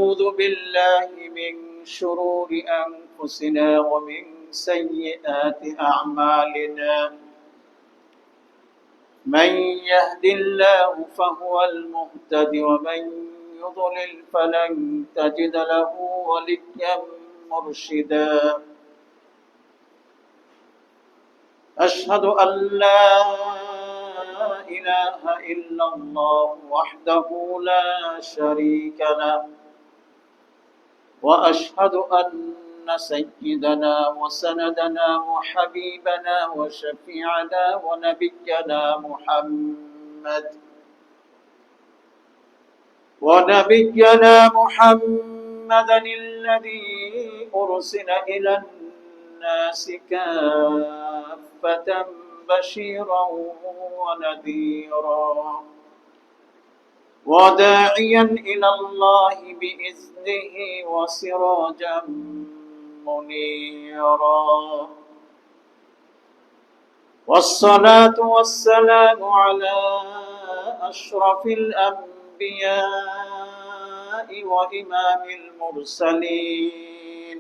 ونعوذ بالله من شرور أنفسنا ومن سيئات أعمالنا من يهد الله فهو المهتد ومن يضلل فلن تجد له وليا مرشدا أشهد أن لا إله إلا الله وحده لا شريك له وأشهد أن سيدنا وسندنا وحبيبنا وشفيعنا ونبينا محمدا الذي أرسل إلى الناس كافة بشيرا ونذيرا وداعيا إلى الله بإذنه وسراجا منيرا والصلاة والسلام على أشرف الأنبياء وإمام المرسلين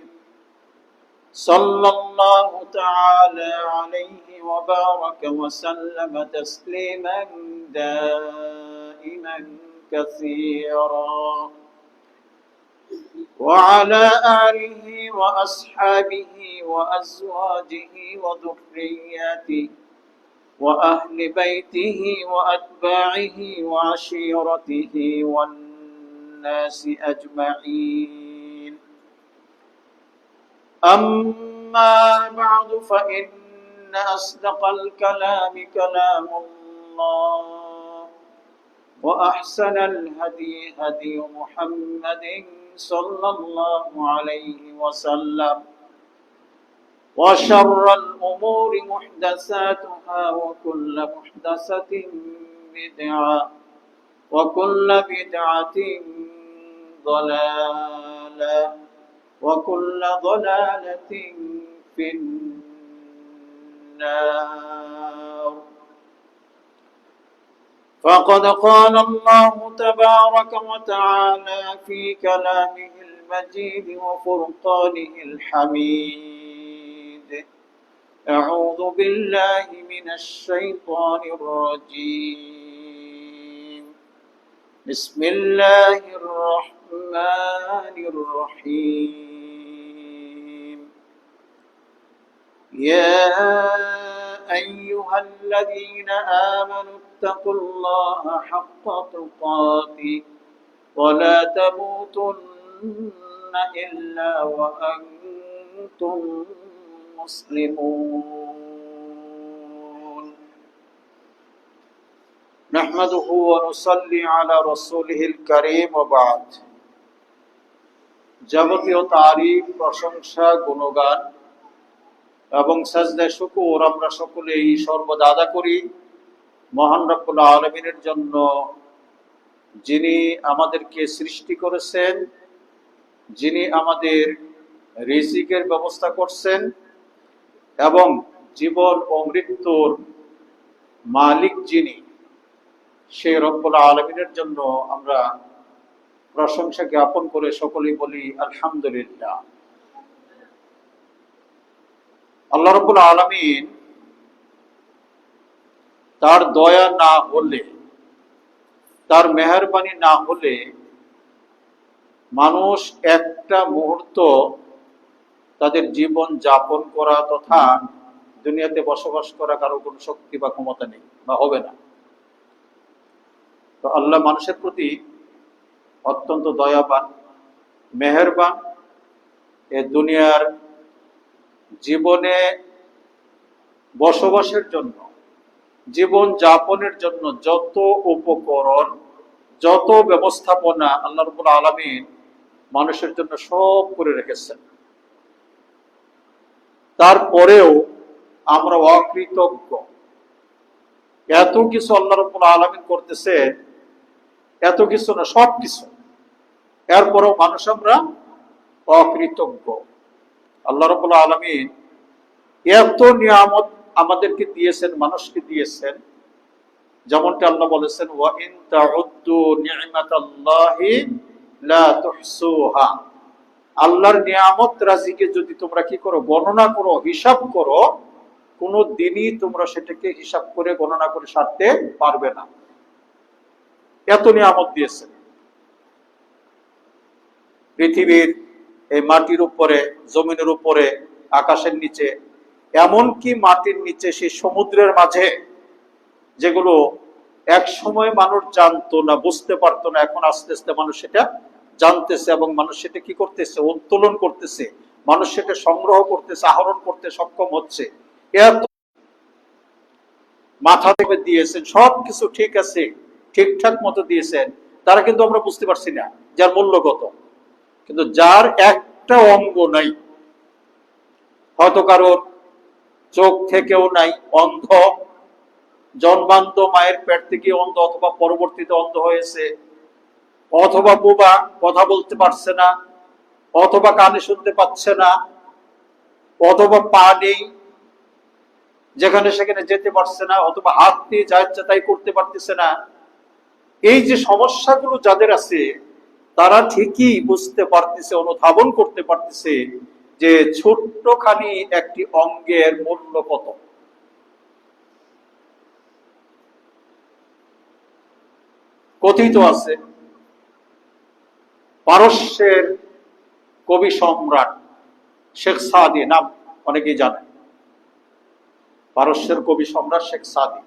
صلى الله تعالى عليه وبارك وسلم تسليما دائما كثيرا وعلى آله وأصحابه وأزواجه وذرياته وأهل بيته وأتباعه وعشيرته والناس أجمعين أما بعد فإن أصدق الكلام كلام الله وأحسن الهدي هدي محمد صلى الله عليه وسلم وشر الأمور محدثاتها وكل محدثة بدعة وكل بدعة ضلالة وكل ضلالة في النار فقد قال الله تبارك وتعالى في كلامه المجيد وفرقانه الحميد أعوذ بالله من الشيطان الرجيم بسم الله الرحمن الرحيم يا أيها الذين آمنوا اتقوا الله حق تقاته ولا تموتن إلا وأنتم مسلمون نحمده ونصلي على رسوله الكريم وبعد যাবতীয় তারিফ প্রশংসা গুণগান এবং সাজদা শুকর আমরা সকলেই সর্বদা আদা করি মহান রব্বুল আলামিনের জন্য, যিনি আমাদেরকে সৃষ্টি করেছেন, যিনি আমাদের রিজিকের ব্যবস্থা করছেন এবং জীবন ও মৃত্যুর মালিক যিনি, সেই রব্বুল আলামিনের জন্য আমরা প্রশংসা জ্ঞাপন করে সকলেই বলি আলহামদুলিল্লাহ। আল্লাহ রাব্বুল আলামিন তার দয়া না হলে, তার মেহেরবানি না হলে মানুষ একটা মুহূর্ত তাদের জীবন যাপন করা তথা দুনিয়াতে বসবাস করা কারো কোনো শক্তি বা ক্ষমতা নেই বা হবে না। তো আল্লাহ মানুষের প্রতি অত্যন্ত দয়াবান, মেহেরবান। এ দুনিয়ার জীবনে বসবাসের জন্য, জীবন যাপনের জন্য যত উপকরণ, যত ব্যবস্থাপনা আল্লাহ রাব্বুল আলামিন মানুষের জন্য সব করে রেখেছেন, তারপরেও আমরা অকৃতজ্ঞ। এত কিছু আল্লাহ রাব্বুল আলামিন করতেছে, এত কিছু না সব কিছু, এরপরেও মানুষ আমরা অকৃতজ্ঞ। আল্লাহ রাব্বুল আলামিন এত নিয়ামত আমাদেরকে দিয়েছেন, মানুষকে দিয়েছেন, যেমনটা আল্লাহ বলেছেন ওয়া ইন তাউদ্দু নি'মাতাল্লাহি লা তুহসুহা, আল্লাহর নিয়ামত রাজিকে যদি তোমরা কি করো, গণনা করো, হিসাব করো, কোনো দিনই তোমরা সেটাকে হিসাব করে গণনা করে সারতে পারবে না। এত নিয়ামত দিয়েছে পৃথিবীর এই মাটির উপরে, জমিনের উপরে, আকাশের নিচে, এমনকি মাটির নিচে সেই সমুদ্রের মাঝে, যেগুলো এক সময় মানুষ জানতো না, বুঝতে পারতো না, এখন আস্তে আস্তে মানুষ সেটা জানতেছে এবং মানুষ সেটা কি করতেছে, উত্তোলন করতেছে, মানুষ সেটা সংগ্রহ করতেছে, আহরণ করতে সক্ষম হচ্ছে। এত মাথা থেকে দিয়েছেন, সবকিছু ঠিক আছে, ঠিকঠাক মতো দিয়েছেন, তারা কিন্তু আমরা বুঝতে পারছি না যার মূল্য কত। কিন্তু যার একটা অঙ্গ নাই, হয়তো কারোর চোখ থেকেও নাই, অন্ধ, জন্মান্ত মায়ের পেট থেকে অন্ধ, অথবা পরবর্তীতে অন্ধ হয়েছে, অথবা বোবা, কথা বলতে পারছে না, অথবা কানে শুনতে পাচ্ছে না, অথবা পা নেই, যেখানে সেখানে যেতে পারছে না, অথবা হাত দিয়ে যা ইচ্ছা তাই করতে পারতেছে না। এই যে সমস্যাগুলো যাদের আছে, তারা ঠিকই বুঝতে পারতেছে, অনুধাবন করতে পারতেছে যে ছোট্টখানি একটি অঙ্গের মূল্য কত। কথিত আছে পারস্যের কবি সম্রাট শেখ সাদি, নাম অনেকেই জানেন, পারস্যের কবি সম্রাট শেখ সাদি,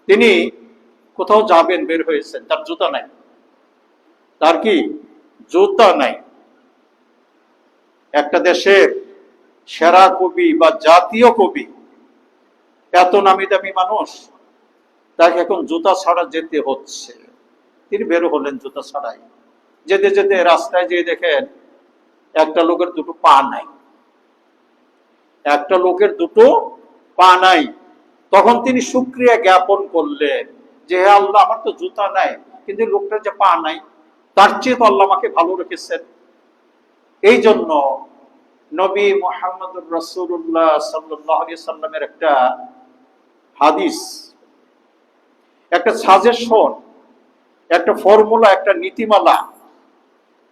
তিনি কোথাও যাবেন, বের হয়েছেন, তার জুতা নাই। তার কি জুতা নাই? একটা দেশের সেরা কবি বা জাতীয় কবি, এত নামি দামি মানুষ, তাকে এখন জুতা ছাড়া যেতে হচ্ছে। তিনি বের হলেন জুতা ছাড়াই। যেতে যেতে রাস্তায় যেয়ে দেখেন একটা লোকের দুটো পা নাই, একটা লোকের দুটো পা নাই। তখন তিনি শুকরিয়া জ্ঞাপন করলেন যে হে আল্লাহ, আমার তো জুতা নাই, কিন্তু লোকটার যে পা নাই, তার চেয়ে তো আল্লাহ আমাকে ভালো রেখেছেন। এই জন্য নবী মুহাম্মদুর রাসূলুল্লাহ সাল্লাল্লাহু আলাইহি সাল্লামের একটা হাদিস, একটা সাজেশন, একটা ফর্মুলা, একটা নীতিমালা,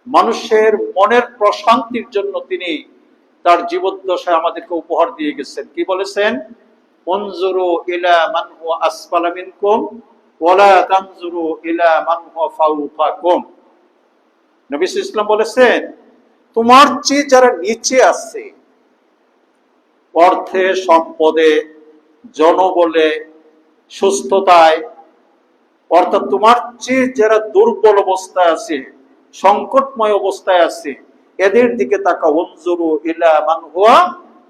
মানুষের মনের প্রশান্তির জন্য তিনি তার জীবদ্দশায় আমাদেরকে উপহার দিয়ে গেছেন। কি বলেছেন? উনজুরু ইলা মান হুয়া আসফালা মিনকুম ওয়ালা তানজুরু ইলা মান হুয়া ফাওকাকুম। নবী সাল্লাল্লাহু আলাইহি ওয়াসাল্লাম বলেছেন, তোমার চেয়ে যারা নিচে আছে, অর্থে, সম্পদে, জনবলে, সুস্থতায়, অর্থাৎ তোমার চেয়ে যারা দুর্বল অবস্থায় আছে, সংকটময় অবস্থায় আছে, এদের দিকে তাকাও। উনজুরু ইলা মান হুয়া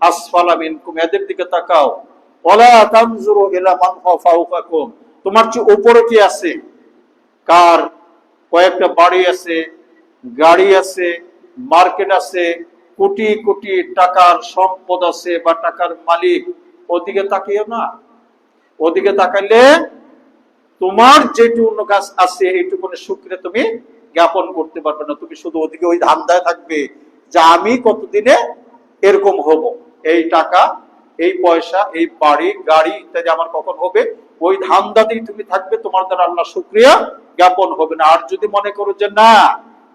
আসফালা মিনকুম, এদের দিকে তাকাও। ওয়ালা তানজুরু ইলা মান হুয়া ফাওকাকুম, তোমার চেয়ে উপরে কি আছে, কার কয়েকটা বাড়ি আছে, গাড়ি আছে, মার্কেট আছে, কোটি কোটি টাকার সম্পদ আছে বা টাকার মালিক, ওদিকে তাকিও না। ওদিকে তাকাইলে তোমার যেটুকু কাজ আছে এইটুকু শুকরিয়া তুমি জ্ঞাপন করতে পারবে না। তুমি শুধু ওদিকে ওই ধান্দায় থাকবে যে আমি কতদিনে এরকম হব, এই টাকা, এই পয়সা, এই বাড়ি গাড়ি ইত্যাদি আমার কখন হবে, ওই ধান্দাতেই তুমি থাকবে, তোমার দ্বারা আল্লাহ শুকরিয়া জ্ঞাপন হবে না। আর যদি মনে করো যে না,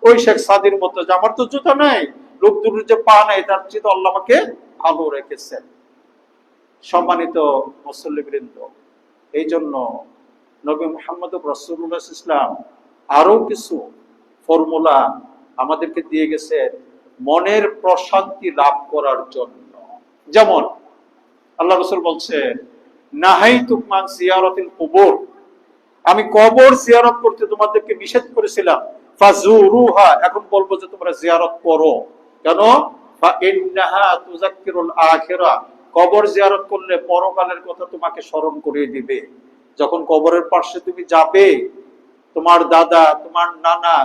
ওই শেখ সাদির মতো যে আমার তো জুতা নাই, লোক দুটোর যে পা নাই, তার চেয়ে তো আল্লাহ আমাকে ভালো রেখেছেন। সম্মানিত মুসল্লিবৃন্দ, এই জন্য নবী মুহাম্মদ রাসূলুল্লাহ ইসলাম আরো কিছু ফর্মুলা আমাদেরকে দিয়ে গেছেন মনের প্রশান্তি লাভ করার জন্য। যেমন আল্লাহ রাসূল বলছেন, নাহাইতুকুম আন জিয়ারাতিল কুবুর, আমি কবর জিয়ারত করতে তোমাদেরকে নিষেধ করেছিলাম, ফাজুরুহা, এখন বলবো যে তোমরা জিয়ারত করো। কেন? ফা ইন্নাহা তুযাক্কিরুল আখিরা, কবর জিয়ারত করলে পরকালের কথা তোমাকে স্মরণ করিয়ে দিবে। যখন কবরের পাশে তুমি যাবে, তোমার দাদা, তোমার নানা,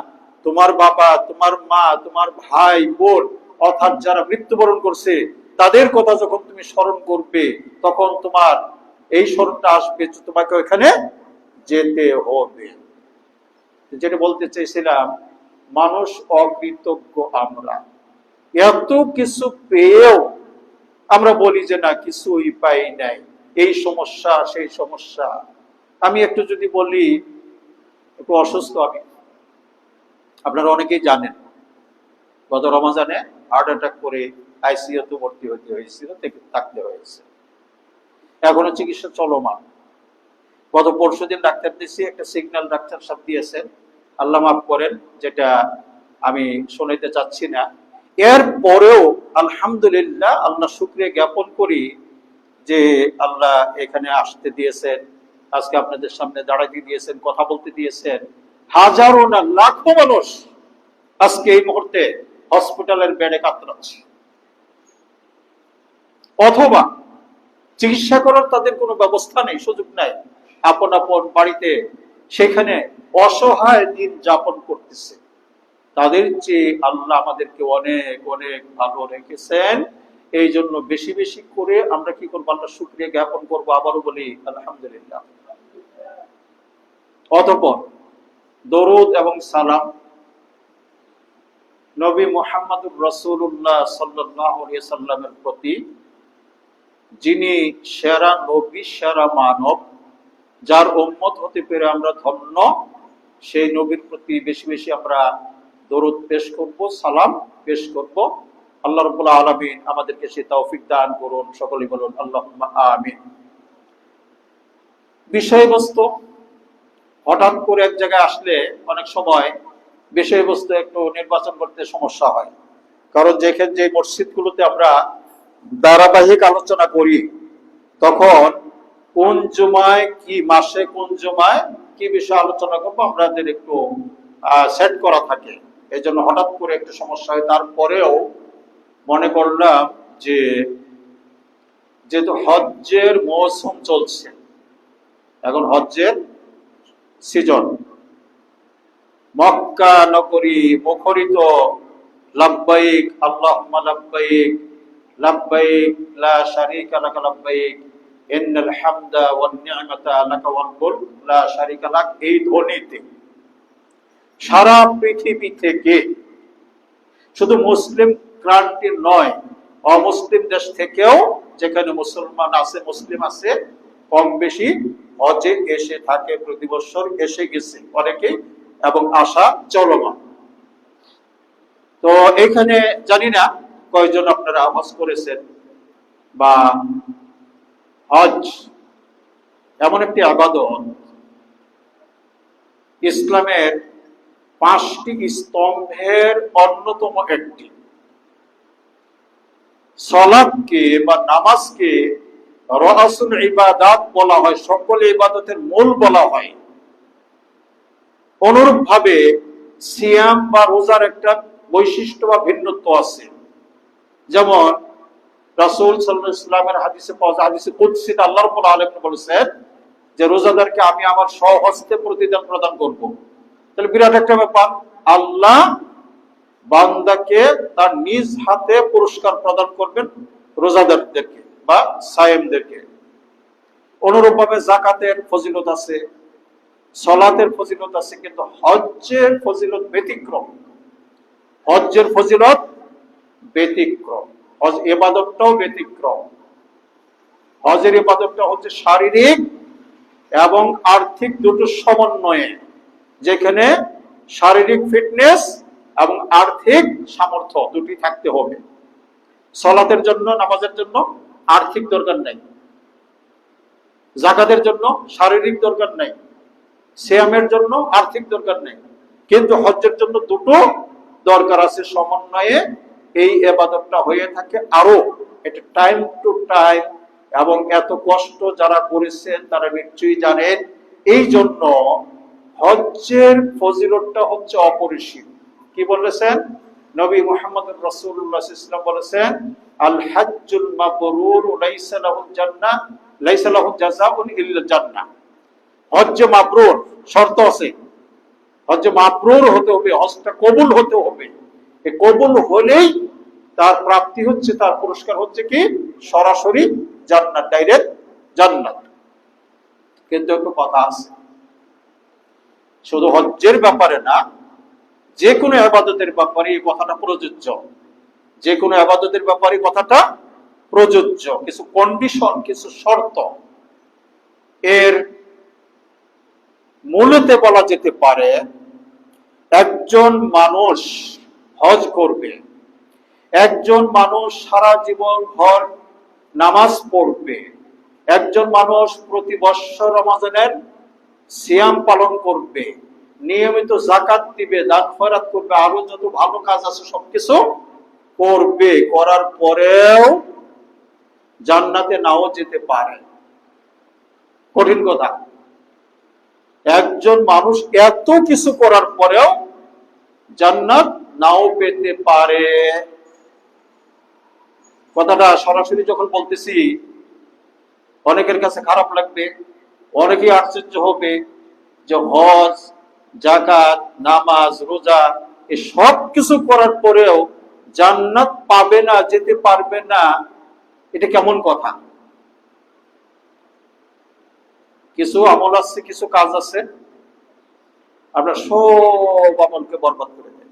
তোমার বাবা, তোমার মা, তোমার ভাই বোন, অর্থাৎ যারা মৃত্যুবরণ করছে, তাদের কথা যখন তুমি স্মরণ করবে, তখন তোমার এই স্মরণটা আসবে যে তোমাকে ওখানে যেতে হবে। যেটা বলতে চাইছিলাম, মানুষ অকৃতজ্ঞ। আমরা এত কিছু পেয়েও আমরা বলি যে না, কিছুই পাই নাই, এই সমস্যা সেই সমস্যা। আমি একটু যদি বলি, একটু অসুস্থ আমি, আপনারা অনেকেই জানেন গত রমজানে হার্ট অ্যাটাক করে আইসিইউতে ভর্তি হতে হয়েছিল, থাকতে হয়েছে, এখনো চিকিৎসা চলমান। গত পরশুদিন ডাক্তার দিয়েছি, একটা সিগন্যাল ডাক্তার সাহেব দিয়েছেন, আল্লাহ মাফ করেন, যেটা আমি শোনাইতে চাচ্ছি না। এর পরেও আলহামদুলিল্লাহ, আল্লাহ শুকরিয়া জ্ঞাপন করি যে আল্লাহ এখানে আসতে দিয়েছেন, আজকে আপনাদের সামনে দাঁড়াতে দিয়েছেন, কথা বলতে দিয়েছেন। হাজারো না লাখো মানুষ আজকে এই মুহূর্তে হসপিটালের বেডে কাতরাচ্ছে, অথবা চিকিৎসা করার তাদের কোনো ব্যবস্থা নেই, সুযোগ নাই, আপন আপন বাড়িতে সেখানে অসহায় দিন যাপন করতেছে। তাদের চেয়ে আল্লাহ আমাদেরকে অনেক অনেক ভালো রেখেছেন। এই জন্য বেশি বেশি করে আমরা কি করবো? আল্লাহ শুকরিয়া জ্ঞাপন করবো। আবারও বলি আলহামদুলিল্লাহ। অতঃপর দরুদ এবং সালাম নবী মুহাম্মদুর রাসূলুল্লাহ সাল্লাল্লাহু আলাইহি সাল্লামের প্রতি, যিনি সেরা নবী, সেরা মানব, যার উম্মত হতে পেরে আমরা ধন্য, সেই নবীর প্রতি বেশি বেশি আমরা দরুদ পেশ করব, সালাম পেশ করব। আল্লাহ রাব্বুল আলামিন আমাদেরকে সেই তৌফিক দান করুন। সকলেই বলুন আল্লাহুম্মা আমিন। বিষয়বস্তু হঠাৎ করে এক জায়গায় আসলে অনেক সময় বিষয়বস্তু একটু নির্বাচন করতে সমস্যা হয়, কারণ যেখানে যে মসজিদগুলোতে আমরা ধারাবাহিক আলোচনা করি, তখন কোন জুমায় কি মাসে কোন জুমায় কি বিষয়ে আলোচনা করবো আমাদের একটু সেট করা থাকে। এই জন্য হঠাৎ করে একটু সমস্যা হয়। তারপরেও মনে করলাম যে যেহেতু হজ্জের মৌসুম চলছে, এখন হজ্জের সিজন, মক্কা নগরী মুখরিত লাব্বাইক আল্লাহুম্মা লাব্বাইক, লাব্বাইক লা শারীকা লাক লাব্বাইক, ইন্নাল হামদা ওয়ান নি'মাতা লাকা ওয়াল মুলক লা শারীকা লাক, এই ধ্বনিতে সারা পৃথিবী থেকে, শুধু মুসলিম ক্রান্তি নয়, অমুসলিম দেশ থেকেও যেখানে মুসলমান আছে, মুসলিম আছে, কম বেশি হজে এসে থাকে, প্রতি বছর এসে গেছে অনেকেই, এবং আশা চলমান। তো এখানে জানি না কয়জন আপনারা হজ করেছেন, বা হজ এমন একটি ইবাদত, ইসলামের 5টি স্তম্ভের অন্যতম একটি। সালাতকে বা নামাজকে রাসুল ইবাদাত বলা হয়, সকল ইবাদতের মূল বলা হয়। অনুরূপ ভাবে সিয়াম বা রোজার একটা বৈশিষ্ট্য বা ভিন্নত্ব আছে। যেমন রাসূল সাল্লাল্লাহু আলাইহি ওয়াসাল্লামের হাদিসে কুদসিতে আল্লাহ রাব্বুল আলামিন বলেছেন যে রোজাদারকে আমি আমার স্বহস্তে প্রতিদান প্রদান করব। তাহলে বিরাট একটা ব্যাপার, আল্লাহ বান্দাকে তার নিজ হাতে পুরস্কার প্রদান করবেন রোজাদারদেরকে বা সায়েমদেরকে। অনুরূপভাবে যাকাতের ফজিলত আছে, সালাতের ফজিলত আছে, কিন্তু হজ্জের ফজিলত ব্যতিক্রম। হজ্জের ফজিলত ব্যতিক্রম, হজ ইবাদতটাও ব্যতিক্রম। হজের ইবাদতটা হচ্ছে শারীরিক এবং আর্থিক দুটো সমন্বয়ে, যেখানে শারীরিক ফিটনেস এবং আর্থিক সামর্থ্য দুটি থাকতে হবে। সালাতের জন্য, নামাজের জন্য আর্থিক দরকার নাই, যাকাতের জন্য শারীরিক দরকার নাই, সিয়ামের জন্য আর্থিক দরকার নেই, কিন্তু হজ্জের জন্য দুটো দরকার আছে, সমন্বয়ে এই ইবাদতটা হয়ে থাকে। আরো এটা টাইম টু টাইম, এবং এত কষ্ট যারা করেছেন তারা নিশ্চয়ই জানেন। এই জন্য হজ্জের ফজিলতটা হচ্ছে অপরিসীম। কি বলেছেন নবী মুহাম্মদ রাসূলুল্লাহ সাল্লাল্লাহু আলাইহি ওয়াসাল্লাম? বলেছেন আল হাজ্জুল মাবরুর লাইসা লাহুল জান্নাহ লাইসা লাহু জাযাউন ইল্লা জান্নাহ। হজ্জ মাবরুর শর্ত আছে, হজ্জ মাবরুর হতে হবে, হজটা কবুল হতে হবে। এই কবুল হলেই তার প্রাপ্তি হচ্ছে, তার পুরস্কার হচ্ছে কি সরাসরি জান্নাত, ডাইরেক্ট জান্নাত। কিন্তু একটু কথা আছে, শুধু হজ্জের ব্যাপারে না, যে কোনো ইবাদতের ব্যাপারে এই কথাটা প্রযোজ্য। যে কোনো ইবাদতের ব্যাপারে কথাটা প্রযোজ্য। কিছু কন্ডিশন, কিছু শর্ত এর মূলেতে বলা যেতে পারে। একজন মানুষ হজ করবে, একজন মানুষ সারা জীবন ভর নামাজ পড়বে, একজন মানুষ প্রতি বৎসর রমজানের সিয়াম পালন করবে, নিয়মিত যাকাত দিবে, দান খয়রাত করবে, আরো যত ভালো কাজ আছে সবকিছু করবে, করার পরেও জান্নাতে নাও যেতে পারে। কঠিন কথা। একজন মানুষ এত কিছু করার পরেও জান্নাত নাও পেতে পারে। কথাটা সরাসরি যখন বলতেছি অনেকের কাছে খারাপ লাগবে, অনেকেই আশ্চর্য হবে যে হজ, যাকাত, নামাজ, রোজা এই সব কিছু করার পরেও জান্নাত পাবে না, যেতে পারবে না, এটা কেমন কথা? কিছু আমল আছে, কিছু কাজ আছে, আপনার সব আমলকে বরবাদ করে দেয়।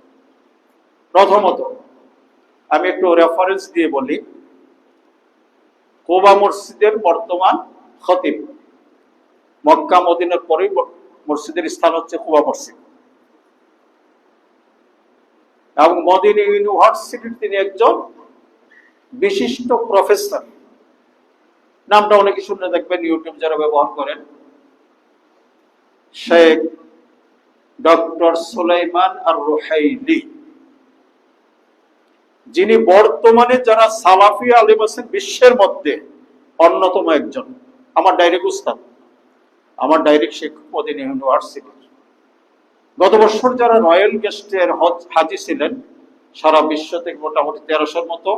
প্রথমত আমি একটু রেফারেন্স দিয়ে বলি, কুবা মসজিদের বর্তমান খতিব, মক্কা মদিনার পরেই মসজিদের স্থান হচ্ছে কুবা মসজিদ, এবং মদিনা ইউনিভার্সিটির তিনি একজন বিশিষ্ট প্রফেসর। নামটা অনেকে শুনে দেখবেন ইউটিউব যারা ব্যবহার করেন, শেখ ডক্টর সুলাইমান আর রুহাইলি, যিনি বর্তমানে যারা সালাফি আলেম আছেন বিশ্বের মধ্যে অন্যতম একজন। আমার ডাইরেক্ট উস্তাদ, আমার ডাইরেক্ট শিক্ষক মদিনা ইউনিভার্সিটি। গত বছর যারা রয়্যাল গেস্টের হাজি ছিলেন সারা বিশ্ব থেকে মোটামুটি 1300-র মতো,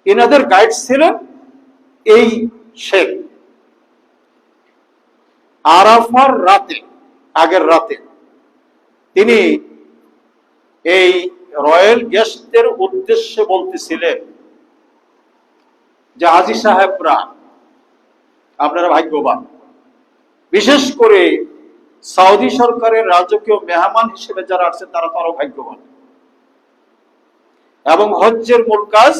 এনাদের গাইড ছিলেন এই শেখ। আরাফার রাতে, আগের রাতে তিনি এই রয়্যাল গেস্টদের উদ্দেশ্যে বলতেছিলেন যে হাজী সাহেবরা আপনারা ভাগ্যবান, বিশেষ করে সৌদি সরকারের রাজকীয় মেহমান হিসেবে যারা আছে তারা তো আরো ভাগ্যবান। এবং হজ্জের মূল কাজ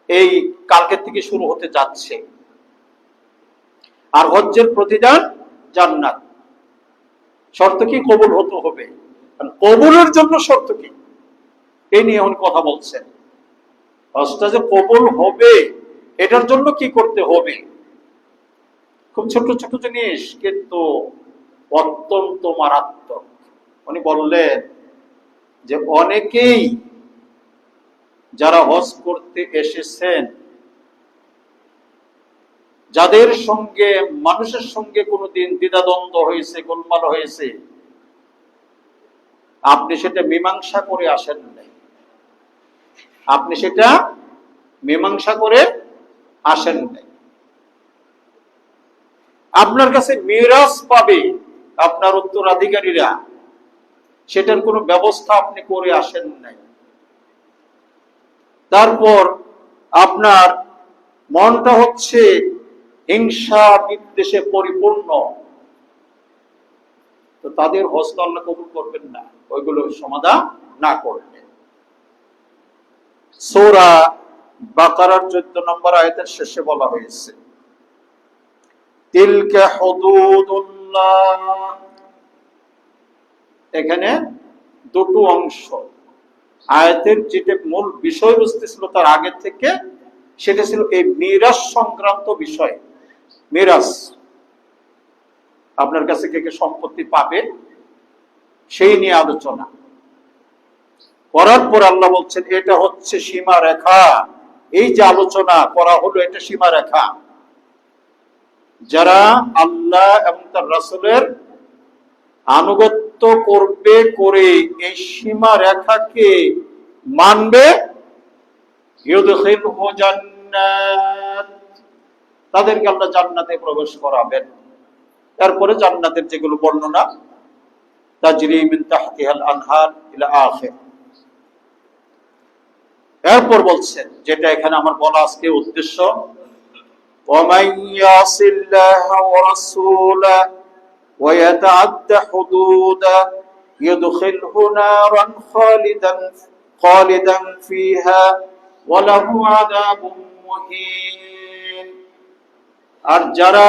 এই কালকের থেকে শুরু হতে যাচ্ছে, আর হজ্জের প্রতিদান জান্নাত। শর্ত কি? কবুল হতে হবে। কবুলের জন্য শর্ত কি, এই নিয়ে এখন কথা বলছেন। হজটা যে কবুল হবে এটার জন্য কি করতে হবে? খুব ছোট ছোট জিনিস, কিন্তু অত্যন্ত মারাত্মক। উনি বললেন যে অনেকেই যারা হজ করতে এসেছেন, যাদের সঙ্গে মানুষের সঙ্গে কোনোদিন দ্বিধাদ্বন্দ্ব হয়েছে, গোলমাল হয়েছে, আপনি সেটা মীমাংসা করে আসেন নাই, আপনি সেটা মীমাংসা করে আসেন নাই। আপনার কাছে মিরাস পাবে আপনার উত্তরাধিকারীরা, সেটার কোনো ব্যবস্থা আপনি করে আসেন নাই। তারপর আপনার মনটা হচ্ছে হিংসা বিদ্বেষে পরিপূর্ণ, তো তাদের হজ তো আল্লাহ কবুল করবেন না, ওইগুলো সমাধান না করলে। সূরা বাকারার 14 নম্বর আয়াতের শেষে বলা হয়েছে, তিলকা হুদুদুল্লাহ। এখানে দুটো অংশ। আয়াতের যেটা মূল বিষয়বস্তু ছিল তার আগে থেকে, সেটা ছিল এই মিরাস সংক্রান্ত বিষয়। মিরাস, আপনার কাছে কে কে সম্পত্তি পাবে সেই নিয়ে আলোচনা করার পর আল্লাহ বলছেন এটা হচ্ছে সীমা রেখা। এই যে আলোচনা করা হলো এটা সীমা রেখা। যারা আল্লাহ এবং তার রাসূলের আনুগত্য করবে, করে এই সীমা রেখাকে মানবে, ইউদখিলহু জান্নাত, তাদেরকে আল্লাহ জান্নাতে প্রবেশ করাবেন। তারপরে জান্নাতের যেগুলো বর্ণনা, তাজরি মিন তাহতিহাল আনহার ইলা আখির। এরপর বলছেন, যেটা এখানে আমার বলা আজকে উদ্দেশ্য, ওয়ামান ইয়াসিল্লাহা ওয়া রাসূলাহু ওয়া ইয়াতাআদ্দা হুদুদা ইউদখিলহু নারান খালিদান ফিহা ওয়া লাহু আযাবুন মুহিন। আর যারা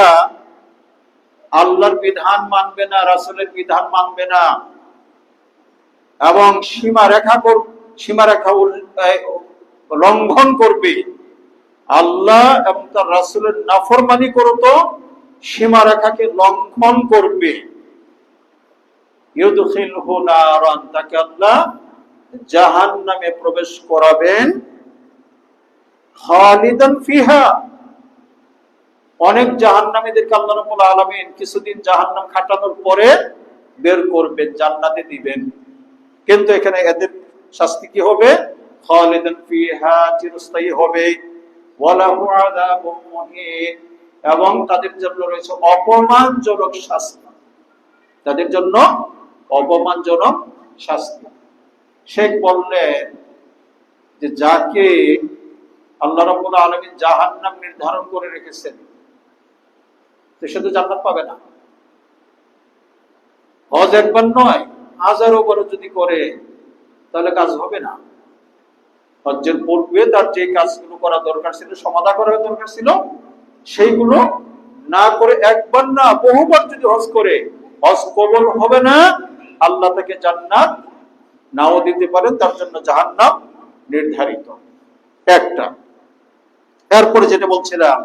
আল্লাহর বিধান মানবে না, রাসূলের বিধান মানবে না, এবং সীমারেখা লঙ্ঘন করবে, আল্লাহ এবং তার রাসূলের নাফরমানি করত, সীমারেখাকে লঙ্ঘন করবে, ইউদখিলহু নারান, তাকে আল্লাহ জাহান্নামে প্রবেশ করাবেন, খালিদান ফিহা, অনেক জাহান্নামীদেরকে আল্লাহ রাব্বুল আলামিন কিছুদিন জাহান্নাম খাটানোর পরে বের করবেন, জান্নাতে দিবেন। কিন্তু এখানে এদের শাস্তি কি হবে? খালিদান ফিহা, চিরস্থায়ী হবে, ওয়ালাহু আযাবুম মুহিন, এবং তাদের জন্য রয়েছে অপমানজনক শাস্তি, তাদের জন্য অপমানজনক শাস্তি। শেখ বললেন যে যাকে আল্লাহ রাব্বুল আলামিন জাহান্নাম নির্ধারণ করে রেখেছেন, তো সে তো জান্নাত পাবে না। হজ একবার নয়, হাজারো বার যদি করে তাহলে কাজ হবে না। হজ্জের পূর্বে তার যে কাজগুলো করা দরকার ছিল, সমাধা করা দরকার ছিল, সেইগুলো না করে একবার না বহুবার যদি হজ করে, হজ কবুল হবে না, আল্লাহ তাকে জান্নাত নাও দিতে পারেন, তার জন্য জাহান্নাম নির্ধারিত। একটা। এরপরে যেটা বলছিলাম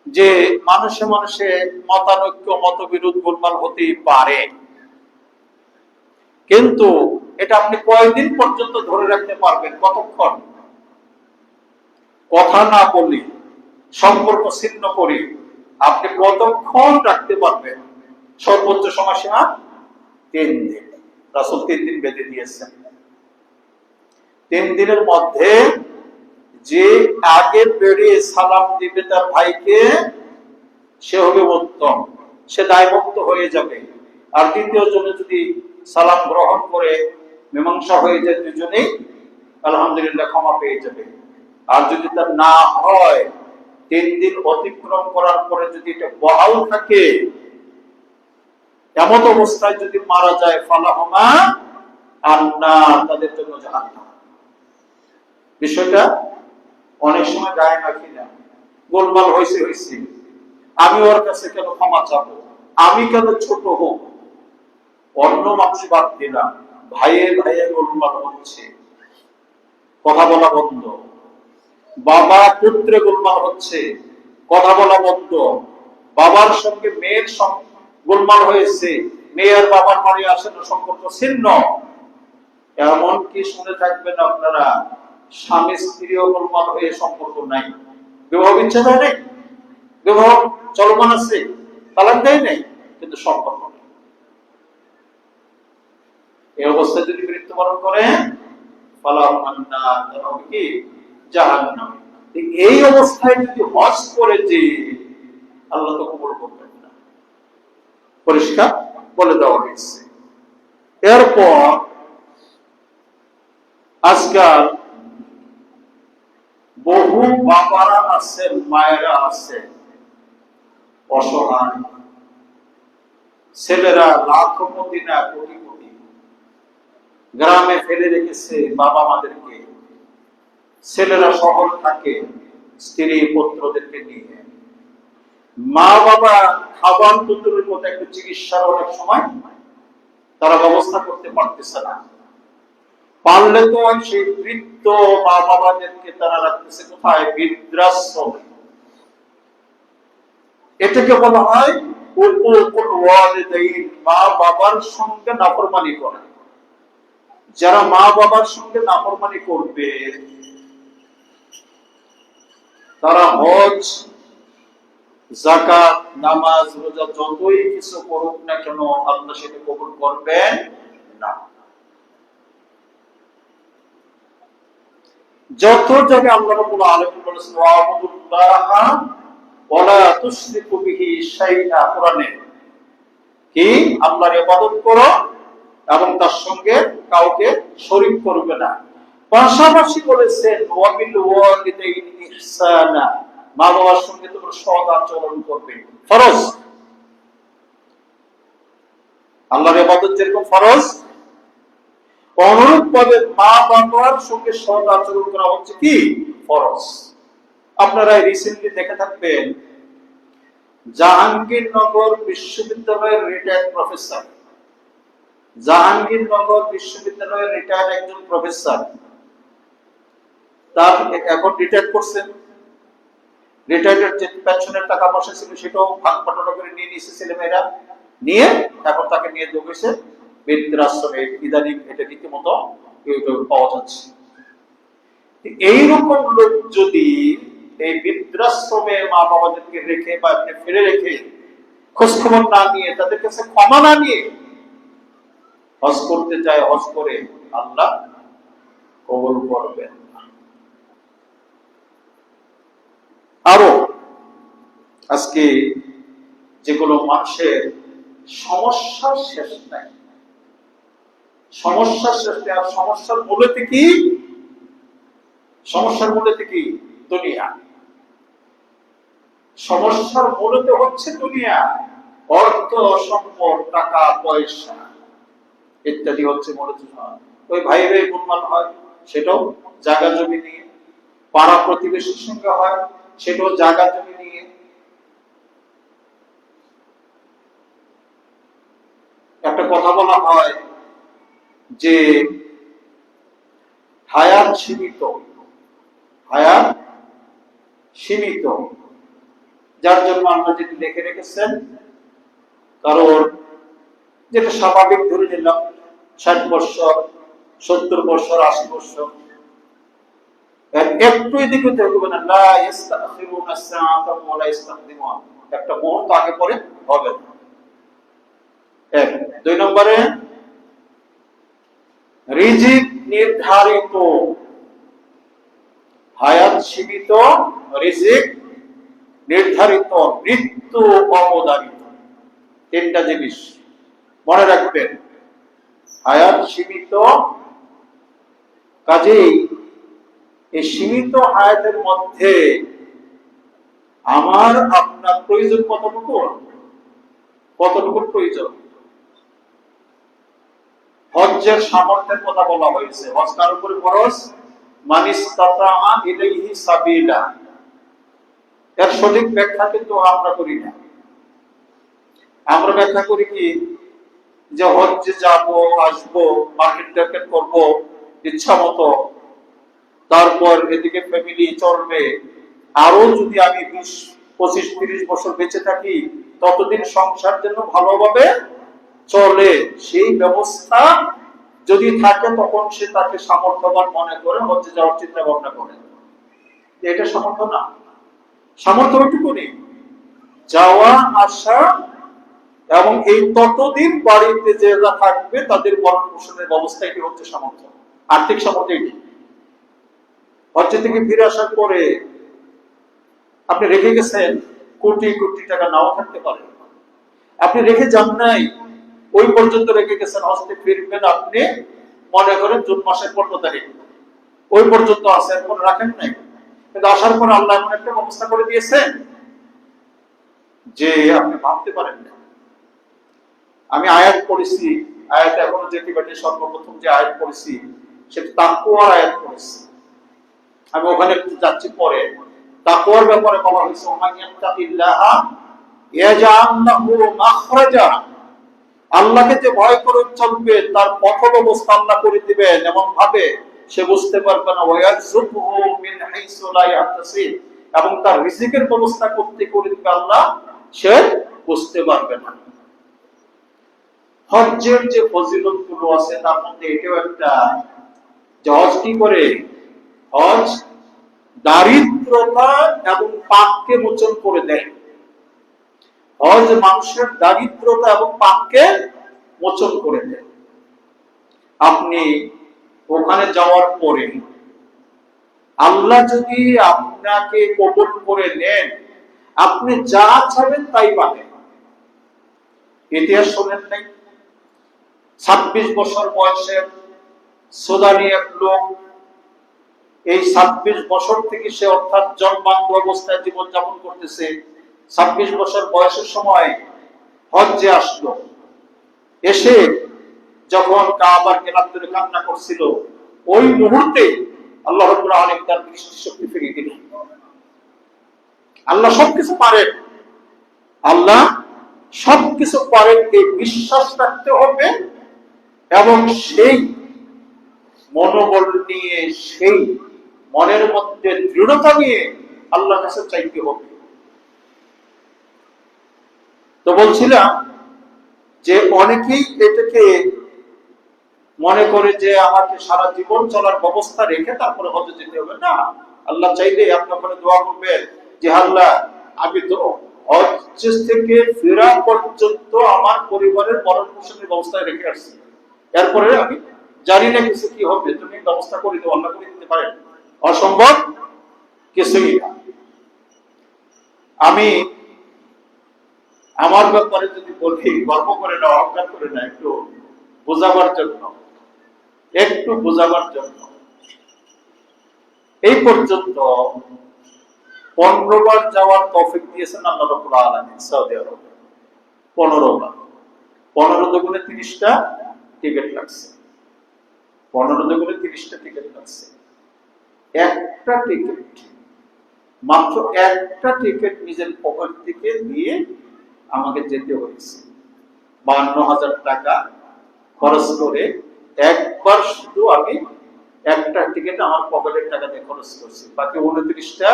যে মানুষে মানুষে মতানৈক্য, মতবিরোধ, গোলমাল হতেই পারে, কিন্তু এটা আপনি কয়দিন পর্যন্ত ধরে রাখতে পারবেন? কতক্ষণ? কথা না বলি, সম্পর্ক ছিন্ন করি, আপনি কতক্ষণ রাখতে পারবেন? সর্বোচ্চ সময়সীমা 3 দিন। রাসূল 3 দিন বেঁধে দিয়েছেন। 3 দিনের মধ্যে যে আগে বেরিয়ে সালাম দিবে তার ভাইকে, সে হবে উত্তম, সে দায়মুক্ত হয়ে যাবে। আর দ্বিতীয় জনে যদি সালাম গ্রহণ করে মীমাংসা হয়ে যায়, দুজনেই আলহামদুলিল্লাহ ক্ষমা পেয়ে যাবে। আর যদি তা না হয়, 3 দিন অতিক্রম করার পরে যদি এটা বহাল থাকে, এমন অবস্থায় যদি মারা যায়, ফালাহুমা আন্নার, তাদের জন্য জাহান্নাম। বিষয়টা অনেক সময় গায়ে রাখি না, গোলমাল হয়েছে, আমি ওর কাছে কেন ক্ষমা চাবো, আমি কেন ছোট হোক, অন্য মানুষ বাদ দিলাম, ভাইয়ে ভাইয়ে গোলমাল হচ্ছে, কথা বলা বন্ধ, বাবা পুত্রে গোলমাল হচ্ছে, কথা বলা বন্ধ, বাবার সঙ্গে মেয়ের গোলমাল হয়েছে, মেয়ের বাবার বাড়ি আসে না, সম্পর্ক ছিন্ন। এমন কি শুনে থাকবেন আপনারা, স্বামী স্ত্রীও গোলমাল হয়ে সম্পর্ক নাই, বিবাহ বিচ্ছেদ হয় নাই, বিবাহ চলমান আছে, তালাক দেয় নাই, কিন্তু সম্পর্ক নেই। এই অবস্থায় যদি মৃত্যুবরণ করে, কি জাহান্নাম। এই অবস্থায় যদি হজ করে, যে আল্লাহ তো কবুল করবেন না, পরিষ্কার বলে দেওয়া হয়েছে। এরপর আজকাল বহু বাবারা আছে, মায়েরা আছে, অসহায় ছেলেরা লাখপতি না কোটিপতি, গ্রামে ফেলে রেখেছে বাবা মাদেরকে, ছেলেরা শহর থাকে স্ত্রী পুত্রদেরকে নিয়ে। মা বাবা খাবার পুত্রের মতো একটু চিকিৎসার অনেক সময় তারা ব্যবস্থা করতে পারতেছে না, পারলে তো সেই বৃদ্ধ মা বাবাদেরকে তারা রাখতেছে কোথায়? বৃদ্ধাশ্রমে। এটাকে বলা হয় উকুকুল ওয়ালিদাইন, মা বাবার সঙ্গে নাফরমানি করা। যারা মা বাবার সঙ্গে নাফরমানি করবে, তারা হজ, যাকাত, নামাজ, রোজা যতই কিছু করুক না কেন, আল্লাহ সেটা কবুল করবেন না। যত জায়গায় আল্লাহ রাব্বুল আলামিন বলেছেন ওয়াবুদুল্লাহা ওয়ালা তুশরিকু বিহি শাইআ, কোরআনে কি আল্লাহর ইবাদত করো এবং তার সঙ্গে কাউকে শরীক করবে না। পাশাপাশি বলেছেন ওয়াবিল ওয়ালিদাইনি ইহসানা, মা বাবার সঙ্গে তোমরা সৎ আচরণ করবে, ফরজ। আল্লাহর ইবাদত যেরকম ফরজ, অনুরূপভাবে মা বাবার সঙ্গে সৎ আচরণ করা হচ্ছে কি ফরজ। আপনারা রিসেন্টলি দেখে থাকবেন, জাহাঙ্গীরনগর বিশ্ববিদ্যালয়ের রিটায়ার্ড প্রফেসর জাহাঙ্গীরনগর বিশ্ববিদ্যালয়ের রিটায়ার্ড একজন প্রফেসর, তার এখন রিটায়ার করছেন, রিটায়ার্ডের যে পেনশনের টাকা পয়সা ছিল সেটাও ভাগ বাটোয়ারা করে নিয়ে নিয়েছে ছেলেমেয়েরা, নিয়ে এখন তাকে নিয়ে ঢুকেছে বৃদ্ধাশ্রমে। ইদানিং এটা রীতিমতো ইউটিউবে পাওয়া যাচ্ছে। এইরকম লোক যদি এই বৃদ্ধাশ্রমে মা বাবাদেরকে রেখে বা ফেলে রেখে খোঁজখবর না নিয়ে, তাদের কাছে ক্ষমা না নিয়ে হজ করতে চায়, হজ করে আল্লাহ কবুল করবেন না। আরো আজকে যেগুলো মানুষের সমস্যার শেষ নাই, সমস্যার শেষ নেই। আর সমস্যার মূলেতে কি? সমস্যার মূলেতে কি? দুনিয়া। সমস্যার মূলেতে হচ্ছে দুনিয়া, অর্থ সম্পদ, টাকা পয়সা ইত্যাদি হচ্ছে মূলত। ওই ভাইরে গুণমান হয়, সেটাও জায়গা জমি নিয়ে। পাড়া প্রতিবেশীর সঙ্গে হয়, সেটাও জায়গা জমি নিয়ে। একটা কথা বলা হয় যে হায়াত সীমিত, হায়াত সীমিত, যার জন্য আমরা যেটি লিখে রেখেছেন, কারণ যেটা স্বাভাবিক ধরে নিলাম 60 বছর, 70 বছর, 80 বছর, একটু এদিকে থাকবে না, লা ইস্তাখিরুনা সাআতা ওয়া লা ইস্তাকদিমুন, একটা মুহূর্ত আগে পরে হবে না। এক। 2 নম্বরে রিজিক নির্ধারিত, হায়াত সীমিত, রিজিক নির্ধারিত, মৃত্যু অবধারিত। 3টা জিনিস মনে রাখবেন। হায়াত সীমিত, কাজেই এই সীমিত হায়াতের মধ্যে আমার আপনার প্রয়োজন কতটুকু? কতটুকু প্রয়োজন? হজ্জের সামর্থ্যের কথা বলা হয়েছে। হজ কার উপরে ফরজ? মান ইসতাতা ইলাইহি সাবিলা। এর সঠিক ব্যাখ্যা কিন্তু আমরা করি না। আমরা ব্যাখ্যা করি কি, যে হজ্জে যাব, আসবো, মার্কেট টার্কেট করবো ইচ্ছা মতো, তারপর এদিকে ফ্যামিলি চলবে, আরো যদি আমি 20, 25, 30 বছর বেঁচে থাকি, ততদিন সংসার যেন ভালোভাবে চলে, সেই ব্যবস্থা যদি থাকে, তখন সে তাকে সামর্থ্যবান মনে করে হজ্জে যাওয়ার চিন্তা ভাবনা করে। এটা সামর্থ্য না। সামর্থ্য ওইটুকু নেই, যাওয়া আসা এবং এই ততদিন বাড়িতে যারা থাকবে তাদের ভরণ পোষণের ব্যবস্থা, এটি হচ্ছে সামর্থ্য, আর্থিক সামর্থ্য। এটি হজ্জে থেকে ফিরে আসার পরে আপনি রেখে গেছেন কোটি কোটি টাকা, নাও থাকতে পারে। আপনি রেখে যান নাই, ওই পর্যন্ত রেখে গেছেন, হজে ফিরবেন আপনি মনে করেন জুন মাসের 15 তারিখ, ওই পর্যন্ত আছে, এখন রাখেন নাই। কিন্তু আসার পর আল্লাহ এমন একটা ব্যবস্থা করে দিয়েছেন যে আপনি ভাবতে পারেন না। আমি আয়াত পড়েছি, আয়াত এখনো যে সর্বপ্রথম যে আয়াত পড়েছি সেটা তাকওয়ার আয়াত পড়েছি। আমি ওখানে একটু যাচ্ছি পরে। তাকওয়ার ব্যাপারে বলা হয়েছে, ওমাইয়াত্তাকিল্লাহা ইয়াজআল লাহু মাখরাজা। আল্লাহকে যে ভয় করে চলবে, তার পথ ব্যবস্থা আল্লাহ করে দিবেন এমন ভাবে সে বুঝতে পারবে না। ওয়ায়ারযুকুহু মিন হাইসু লা ইয়াহতাসিব, এবং তার রিজিকের ব্যবস্থা করতে করে দিবে আল্লাহ, সে বুঝতে পারবে না। হজ্জের যে ফজিলতগুলো আছে তার মধ্যে এটাও একটা, যে হজ কি করে? হজ দারিদ্রতা এবং পাপকে মোচন করে দেয়। হজ মানুষের দারিদ্রতা এবং পাপকে মোচন করে দেয়। আপনি ওখানে যাওয়ার পরে আল্লাহ যদি আপনাকে কবুল করে নেন, আপনি যা চাবেন তাই পাবেন। ইতিহাস শোনেন নাই? 26 বছর বয়সের সুদানি এক লোক, এই 26 বছর থেকে সে, অর্থাৎ জন্মান্ধ অবস্থায় জীবনযাপন করতেছে, 26 বছর বয়সের সময় হজ্জে আসলো। এসে যখন কাবার কেনার জন্য কান্না করছিল, ওই মুহূর্তে আল্লাহ রাব্বুল আলামিন তার দৃষ্টি শক্তি ফিরিয়ে দিলেন। আল্লাহ সবকিছু পারেন, আল্লাহ সবকিছু পারেন, এই বিশ্বাস রাখতে হবে এবং সেই মনোবল নিয়ে, সেই মনের মধ্যে দৃঢ়তা নিয়ে আল্লাহর কাছে চাইতে হবে। তো বলছিলাম যে অনেকেই এটাকে মনে করে যে আমাকে সারা জীবন চলার ব্যবস্থা রেখে তারপরে হজে যেতে হবে। না, আল্লাহ চাইলে আপনি ওখানে দোয়া করবেন যে আল্লাহ, আমি তো হজ থেকে ফেরা পর্যন্ত আমার পরিবারের ভরণ পোষণের ব্যবস্থায় রেখে আসছি, এরপরে আমি জানি না কিছু কি হবে, তুমি ব্যবস্থা করে দিও, আল্লাহ করে দিতে পারেন, অসম্ভব কিছুই না। আমি আমার ব্যাপারে যদি বলি, গর্ব করে না, অহংকার করে না, একটু বোঝাবার জন্য, এই পর্যন্ত 15 বার যাওয়ার তৌফিক দিয়েছেন আল্লাহ রাব্বুল আলামিন সৌদি আরবে। 15 বার, 15 দুগুণে 30টা টিকিট লাগছে, 15 দুগুণে 30টা টিকিট লাগছে। একটা টিকিট, মাত্র একটা টিকিট নিজের পকেট থেকে দিয়ে আমাকে যেতে হয়েছে। 52,000 টাকা খরচ করে একবার শুধু আমি একটা টিকিট আমার পকেটের টাকা দিয়ে খরচ করছি, বাকি 29টা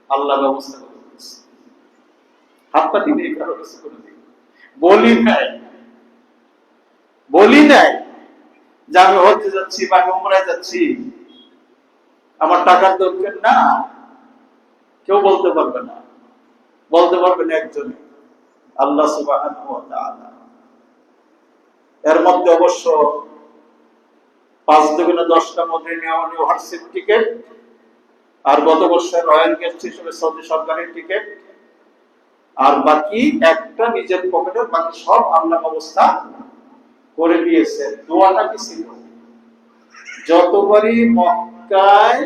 আল্লাহ ব্যবস্থা করে দিয়েছে। হাত পা দিনে কারো কাছে কোনোদিন বলি নাই যে আমি হজে যাচ্ছি বা আমি উমরায় যাচ্ছি, আমার টাকার দরকার না। কেউ বলতে পারবে না, বলতে পারবে না একজন, আল্লাহ সুবহানাহু ওয়া তাআলা। এর মধ্যে অবশ্য 5 দুগুণে 10টা মদিনা ইউনিভার্সিটি টিকিট, আর গত বছর রয়্যাল গেস্ট হিসেবে সৌদি সরকারের টিকিট, আর বাকি একটা নিজের পকেটে, বাকি সব আল্লাহ ব্যবস্থা করে দিয়েছে। দোয়াটা কি ছিল? যতবারই মক্কায়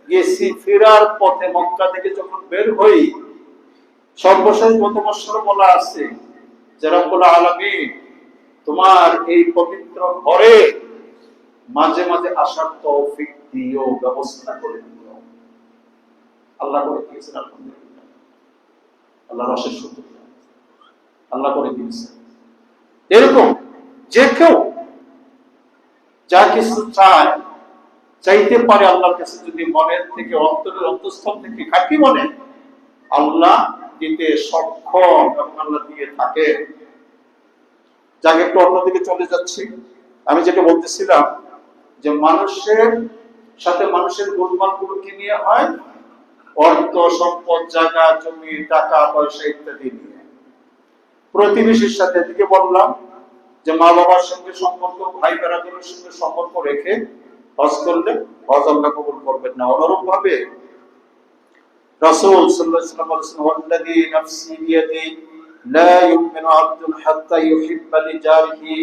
গেছি, ফেরার পথে মক্কা থেকে যখন বের হই, সর্বশেষ গত বছর বলা আছে যে রব্বুল আলামিন তোমার এই পবিত্র ঘরে মাঝে মাঝে আসার তৌফিক দিও, ব্যবস্থা করে দিও। আল্লাহ করে দিয়েছেন, আলহামদুলিল্লাহ, আল্লাহর অশেষ শুকরিয়া, আল্লাহ করে দিয়েছেন। এরকম যে কেউ যা কিছু চাইতে পারে আল্লাহর কাছে, যদি মনের থেকে, অন্তরের অন্তঃস্থল থেকে খাঁটি মনে, আল্লাহ দিতে সক্ষম এবং আল্লাহ দিয়ে থাকে। যাকে একটু অন্যদিকে চলে যাচ্ছি, আমি যেটা বলতেছিলাম যে মানুষের সাথে মানুষের গোলমাল গুলো কি নিয়ে হয়? অর্থ সম্পদ, জায়গা জমি, টাকা পয়সা ইত্যাদি নিয়ে। প্রতিবেশীর সাথে, এদিকে বললাম যে মা বাবার সঙ্গে সম্পর্ক, ভাই বেড়াদের সঙ্গে সম্পর্ক রেখে হজ করলে হজ আল্লাহ কবুল করবেন না। অনুরূপ ভাবে রাসূল সাল্লাল্লাহু আলাইহি ওয়াসাল্লাম বলেছেন, ওয়াল্লাযী নাফসি বিয়াদি লা ইউমিনু আবদুন হাত্তা ইউহিব্বা লিজারিহি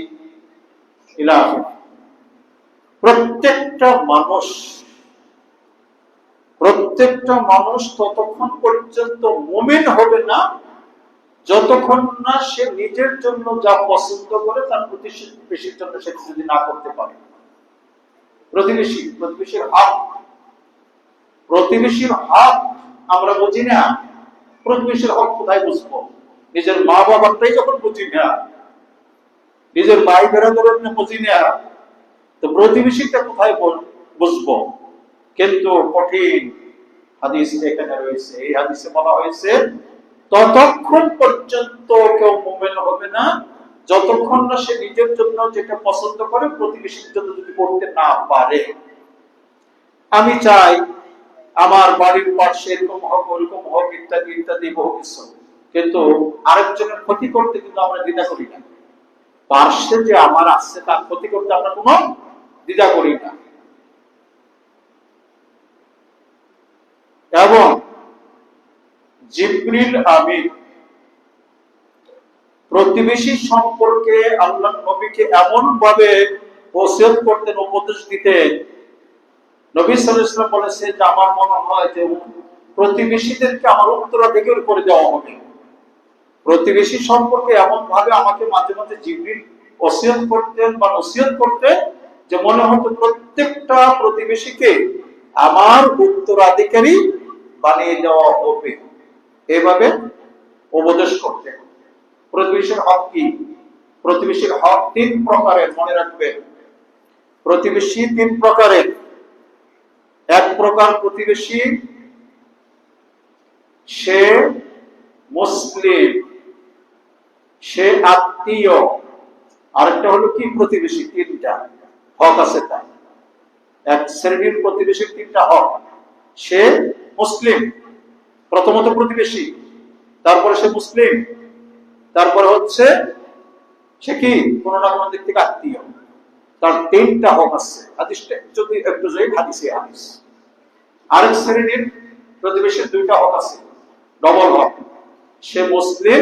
ইলা আখির। প্রত্যেকটা মানুষ ততক্ষণ পর্যন্ত মুমিন হবে না যতক্ষণ না সে নিজের জন্য যা পছন্দ করে তার প্রতিবেশীর জন্য সেটা যদি না করতে পারে। প্রতিবেশীর হক আমরা বুঝি না। প্রতিবেশীর হক কোথায় বুঝবো? নিজের মা বাবারটাই যখন বুঝি না, নিজের ভাই বেড়াদের বুঝি না, তো প্রতিবেশীটা কোথায় বুঝবো? কিন্তু কঠিন হাদিস এখানে রয়েছে। এই হাদিসে বলা হয়েছে ততক্ষণ পর্যন্ত কেউ মুমিন হবে না যতক্ষণ না সে নিজের জন্য যেটা পছন্দ করে প্রতিবেশীর জন্য যদি করতে না পারে। আমি চাই আমার বাড়ির পাশে এরকম হোক ইত্যাদি ইত্যাদি বহু কিছু, কিন্তু আরেকজনের ক্ষতি করতে কিন্তু আমরা দ্বিধা করি না। পাশে যে আমার আছে তার ক্ষতি করতে আমরা কোনো দ্বিধা করি না। এবং জিবরিল আমিন প্রতিবেশী সম্পর্কে আল্লাহ নবীকে এমন ভাবে ওসিয়ত করতেন, উপদেশ দিতেন। নবী সাল্লাল্লাহু আলাইহি ওয়াসাল্লাম বলেছে যে আমার মনে হয় যে প্রতিবেশীদেরকে আমার উত্তরাধিকার করে দেওয়া হবে। প্রতিবেশী সম্পর্কে এমন ভাবে আমাকে মাঝে মাঝে জিবরিল ওসিয়ত করতেন বা নসিহত করতেন যে মনে হতো প্রত্যেকটা প্রতিবেশীকে আমার উত্তরাধিকারী বানিয়ে দেওয়া হবে। এভাবে উপদেশ করতেন। প্রতিবেশীর হক কি? প্রতিবেশীর হক তিন প্রকারের, মনে রাখবেন। প্রতিবেশী তিন প্রকারের। এক প্রকার প্রতিবেশী, সে মুসলিম, সে আত্মীয়। আরেকটা হলো কি প্রতিবেশী, তিনটা হক আছে তার। এক শ্রেণীর প্রতিবেশীর তিনটা হক। সে মুসলিম, প্রথমত প্রতিবেশী, তারপরে সে মুসলিম, তারপরে হচ্ছে সে কি কোন না কোন দিক থেকে আত্মীয়। তার তিনটা হক আছে। হাদিসটা যদি একটু যাই, হাদিসে হাদিস। আরেক শ্রেণীর প্রতিবেশীর দুইটা হক আছে, ডবল হক। সে মুসলিম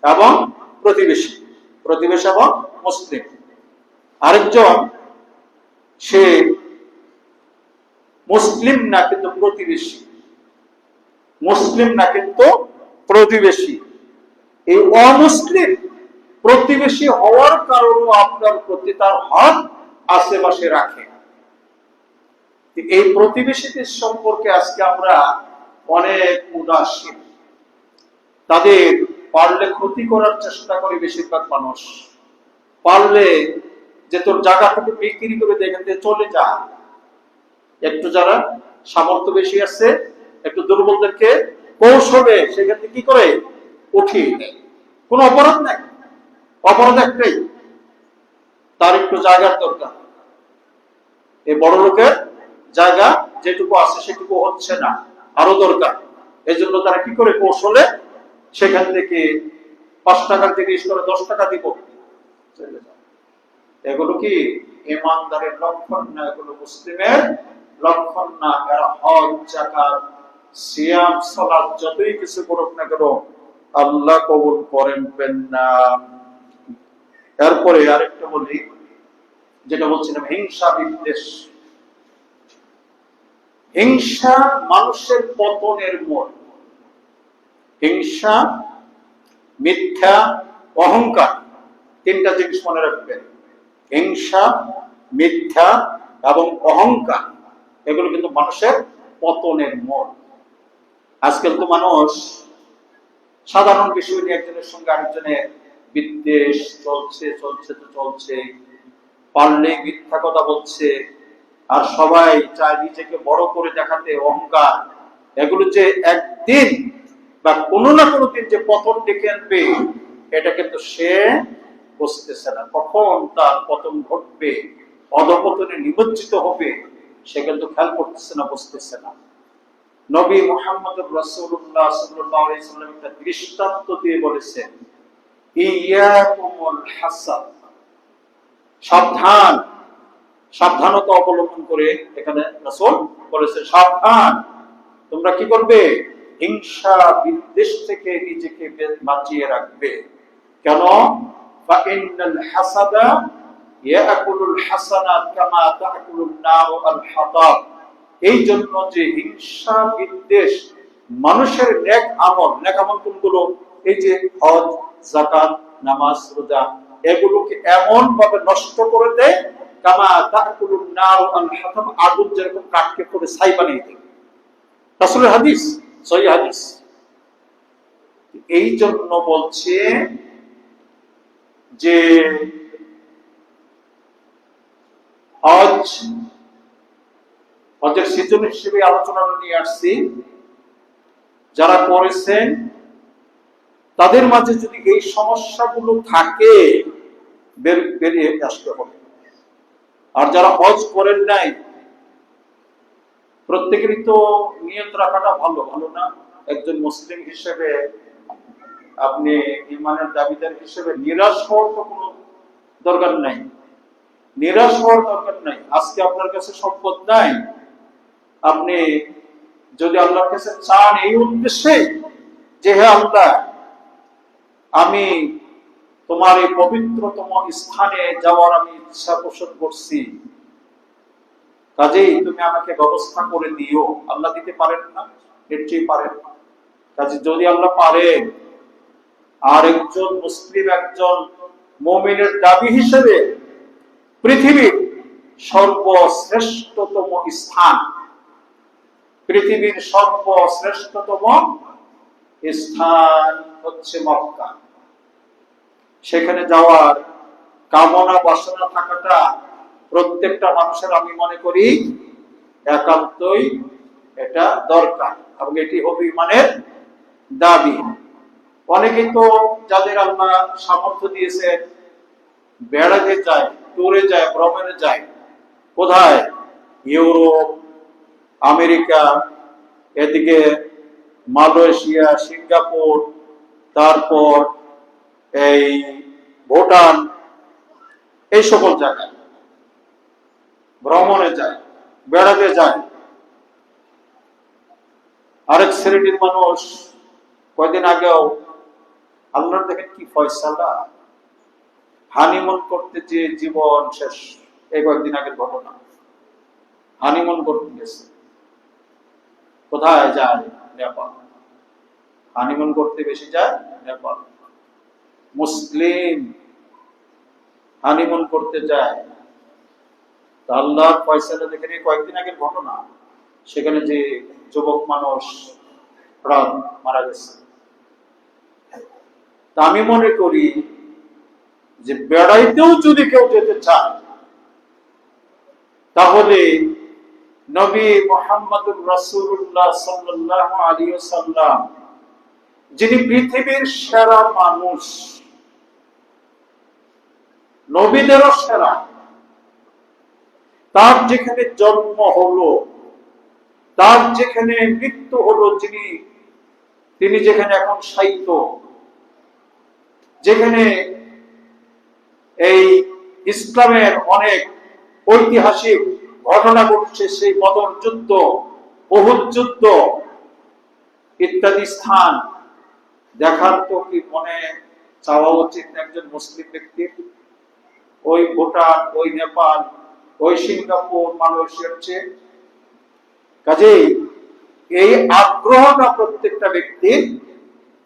এবং প্রতিবেশী, প্রতিবেশী এবং মুসলিম। আরেকজন সে মুসলিম না কিন্তু প্রতিবেশী, মুসলিম না কিন্তু প্রতিবেশী। এই অমুসলিম প্রতিবেশী হওয়ার কারণে আপনার প্রতি তার হক আশেপাশে রাখে। এই প্রতিবেশীদের সম্পর্কে আজকে আমরা অনেক উদাসীন। তাদের পারলে ক্ষতি করার চেষ্টা করে বেশিরভাগ মানুষ। পারলে যে তোর জায়গাটুকু বিক্রি করে দেখেন চলে যা। একটু যারা সামর্থ্য বেশি আছে, একটু দুর্বলদেরকে কৌশলে সেখান থেকে কি করে উঠিয়ে দেয়। কোনো অপরাধ নাই, অপরাধ একটাই, তার একটু জায়গার দরকার। এই বড় লোকের জায়গা যেটুকু আছে সেটুকু হচ্ছে না, আরো দরকার। এই জন্য তারা কি করে কৌশলে সেখান থেকে 5 টাকার জিনিস করে 10 টাকা দিব। এগুলো কি ইমানদারের লক্ষণ না, এগুলো মুসলিমের লক্ষণ না। এরা হজ, যাকাত, সিয়াম, সালাত যতই কিছু করুক না কেন আল্লাহ কবুল করেন না। এরপরে আরেকটা বলি, যেটা বলছিলাম, হিংসা বিদ্বেষ। হিংসা মানুষের পতনের মূল। হিংসা, মিথ্যা, অহংকার, তিনটা জিনিস মনে রাখবেন। হিংসা, মিথ্যা এবং অহংকার, এগুলো কিন্তু মানুষের পতনের মূল। আজকাল তো মানুষ সাধারণ বিষয় নিয়ে একজনের সঙ্গে আরেকজনের বিদ্বেষ চলছে, পারলে মিথ্যা কথা বলছে, আর সবাই চায় নিজেকে বড় করে দেখাতে, অহংকার। এগুলো যে একদিন বা কোনো না কোনো দিন যে পতন ডেকে আনবে, এটা কিন্তু সে বুঝতেছে না। কখন তার পতন ঘটবে, অধঃপতনে নিমজ্জিত হবে, সে কিন্তু খেয়াল করতেছে না, বুঝতেছে না। নবী মুহাম্মদুর রাসূলুল্লাহ সাল্লাল্লাহু আলাইহি ওয়াসাল্লাম একটা দৃষ্টান্ত দিয়ে বলেছেন, ইয়াকুমুল হাসাদ, সাবধান, সাবধানতা অবলম্বন করে। এখানে রাসূল বলেছেন সাবধান, তোমরা কি করবে? হিংসা বিদ্বেষ থেকে নিজেকে বাঁচিয়ে রাখবে। কেন? ফাইনাল হাসাদা ইয়াকুলুল হাসানাত কামা তাকুলুন নারু আল হাতাব। এই জন্য যে হিংসা বিদ্বেষ মানুষের নেক আমল, নেক আমল কোনগুলো? এই যে হজ, যাকাত, নামাজ, রোজা, এগুলোকে এমন ভাবে নষ্ট করে দেয়, কামা তাকুলুন নারু আল হাতাব, আগুন যেরকম কাঠকে পুড়ে ছাই বানিয়ে দেয়। রাসূলের হাদিস, সহিহ হাদিস। এই জন্য বলছে যে হজের সিজন হিসেবে আলোচনা নিয়ে আসছি, যারা করেছেন তাদের মাঝে যদি এই সমস্যাগুলো থাকে বেরিয়ে আসতে হবে। আর যারা হজ করেন নাই, প্রত্যেকেরই তো নিয়ত রাখাটা ভালো, ভালো না? একজন মুসলিম হিসেবে আপনি ইমানের দাবিদার হিসেবে নিরাশ হওয়ার তো কোনো দরকার নাই, নিরাশ হওয়ার দরকার নাই। আজকে আপনার কাছে সম্পদ নাই, আপনি যদি আল্লাহর কাছে চান এই উদ্দেশ্যে যে হে আল্লাহ, আমি তোমার এই পবিত্রতম স্থানে যাওয়ার আমি ইচ্ছা পোষণ করছি, কাজেই তুমি আমাকে ব্যবস্থা করে দিও। আল্লাহ দিতে পারেন না? নিশ্চয়ই পারেন। কাজে যদি আল্লাহ পারেন, আর একজন মুসলিম, একজন মুমিনের দাবি হিসেবে পৃথিবীর সর্বশ্রেষ্ঠতম স্থান, পৃথিবীর সর্বশ্রেষ্ঠতম স্থান হচ্ছে মক্কা। সেখানে যাওয়ার কামনা বাসনা থাকাটা প্রত্যেকটা মানুষের আমি মনে করি একান্তই এটা দরকার, এবং এটি হবে ইমানের দাবি। অনেকে তো যাদের আল্লাহ সামর্থ্য দিয়েছেন বেড়াতে যায়, ট্যুরে যায়, ভ্রমণে যায়। কোথায়? ইউরোপ, আমেরিকা, এদিকে মালয়েশিয়া, সিঙ্গাপুর, তারপর এই ভুটান, এই সকল জায়গায় ভ্রমণে যায়, বেড়াতে যায়। আরেক শ্রেণীর মানুষ কয়দিন আগেও আল্লাহর দেখেন কি ফয়সালা, হানিমুন করতে যে জীবন শেষ। এই কয়েকদিন আগের ঘটনা, হানিমুন করতে গেছে। কোথায় যায়? নেপাল। হানিমুন করতে বেশি যায় নেপাল। মুসলিম হানিমুন করতে যায়। আল্লাহর ফয়সালা দেখেন এই কয়েকদিন আগের ঘটনা, সেখানে যে যুবক মানুষ প্রাণ মারা গেছে। তা আমি মনে করি যে বেড়াইতেও যদি কেউ যেতে চায় তাহলে নবী মুহাম্মদুর রাসূলুল্লাহ সাল্লাল্লাহু আলাইহি ওয়াসাল্লাম, যিনি পৃথিবীর সেরা মানুষ, নবীদেরও সেরা, তার যেখানে জন্ম হলো, তার যেখানে মৃত্যু হলো, তিনি যেখানে এখন শায়িত, যেখানে এই ইসলামের অনেক ঐতিহাসিক ঘটনা ঘটছে, সেই বদর যুদ্ধ, উহুদ যুদ্ধ ইত্যাদি স্থান দেখার তো কি মনে চাওয়া উচিত একজন মুসলিম ব্যক্তির? ওই ভুটান, ওই নেপাল, ওই সিঙ্গাপুর, মালয়েশিয়ার চেয়ে। কাজেই এই আগ্রহটা প্রত্যেকটা ব্যক্তির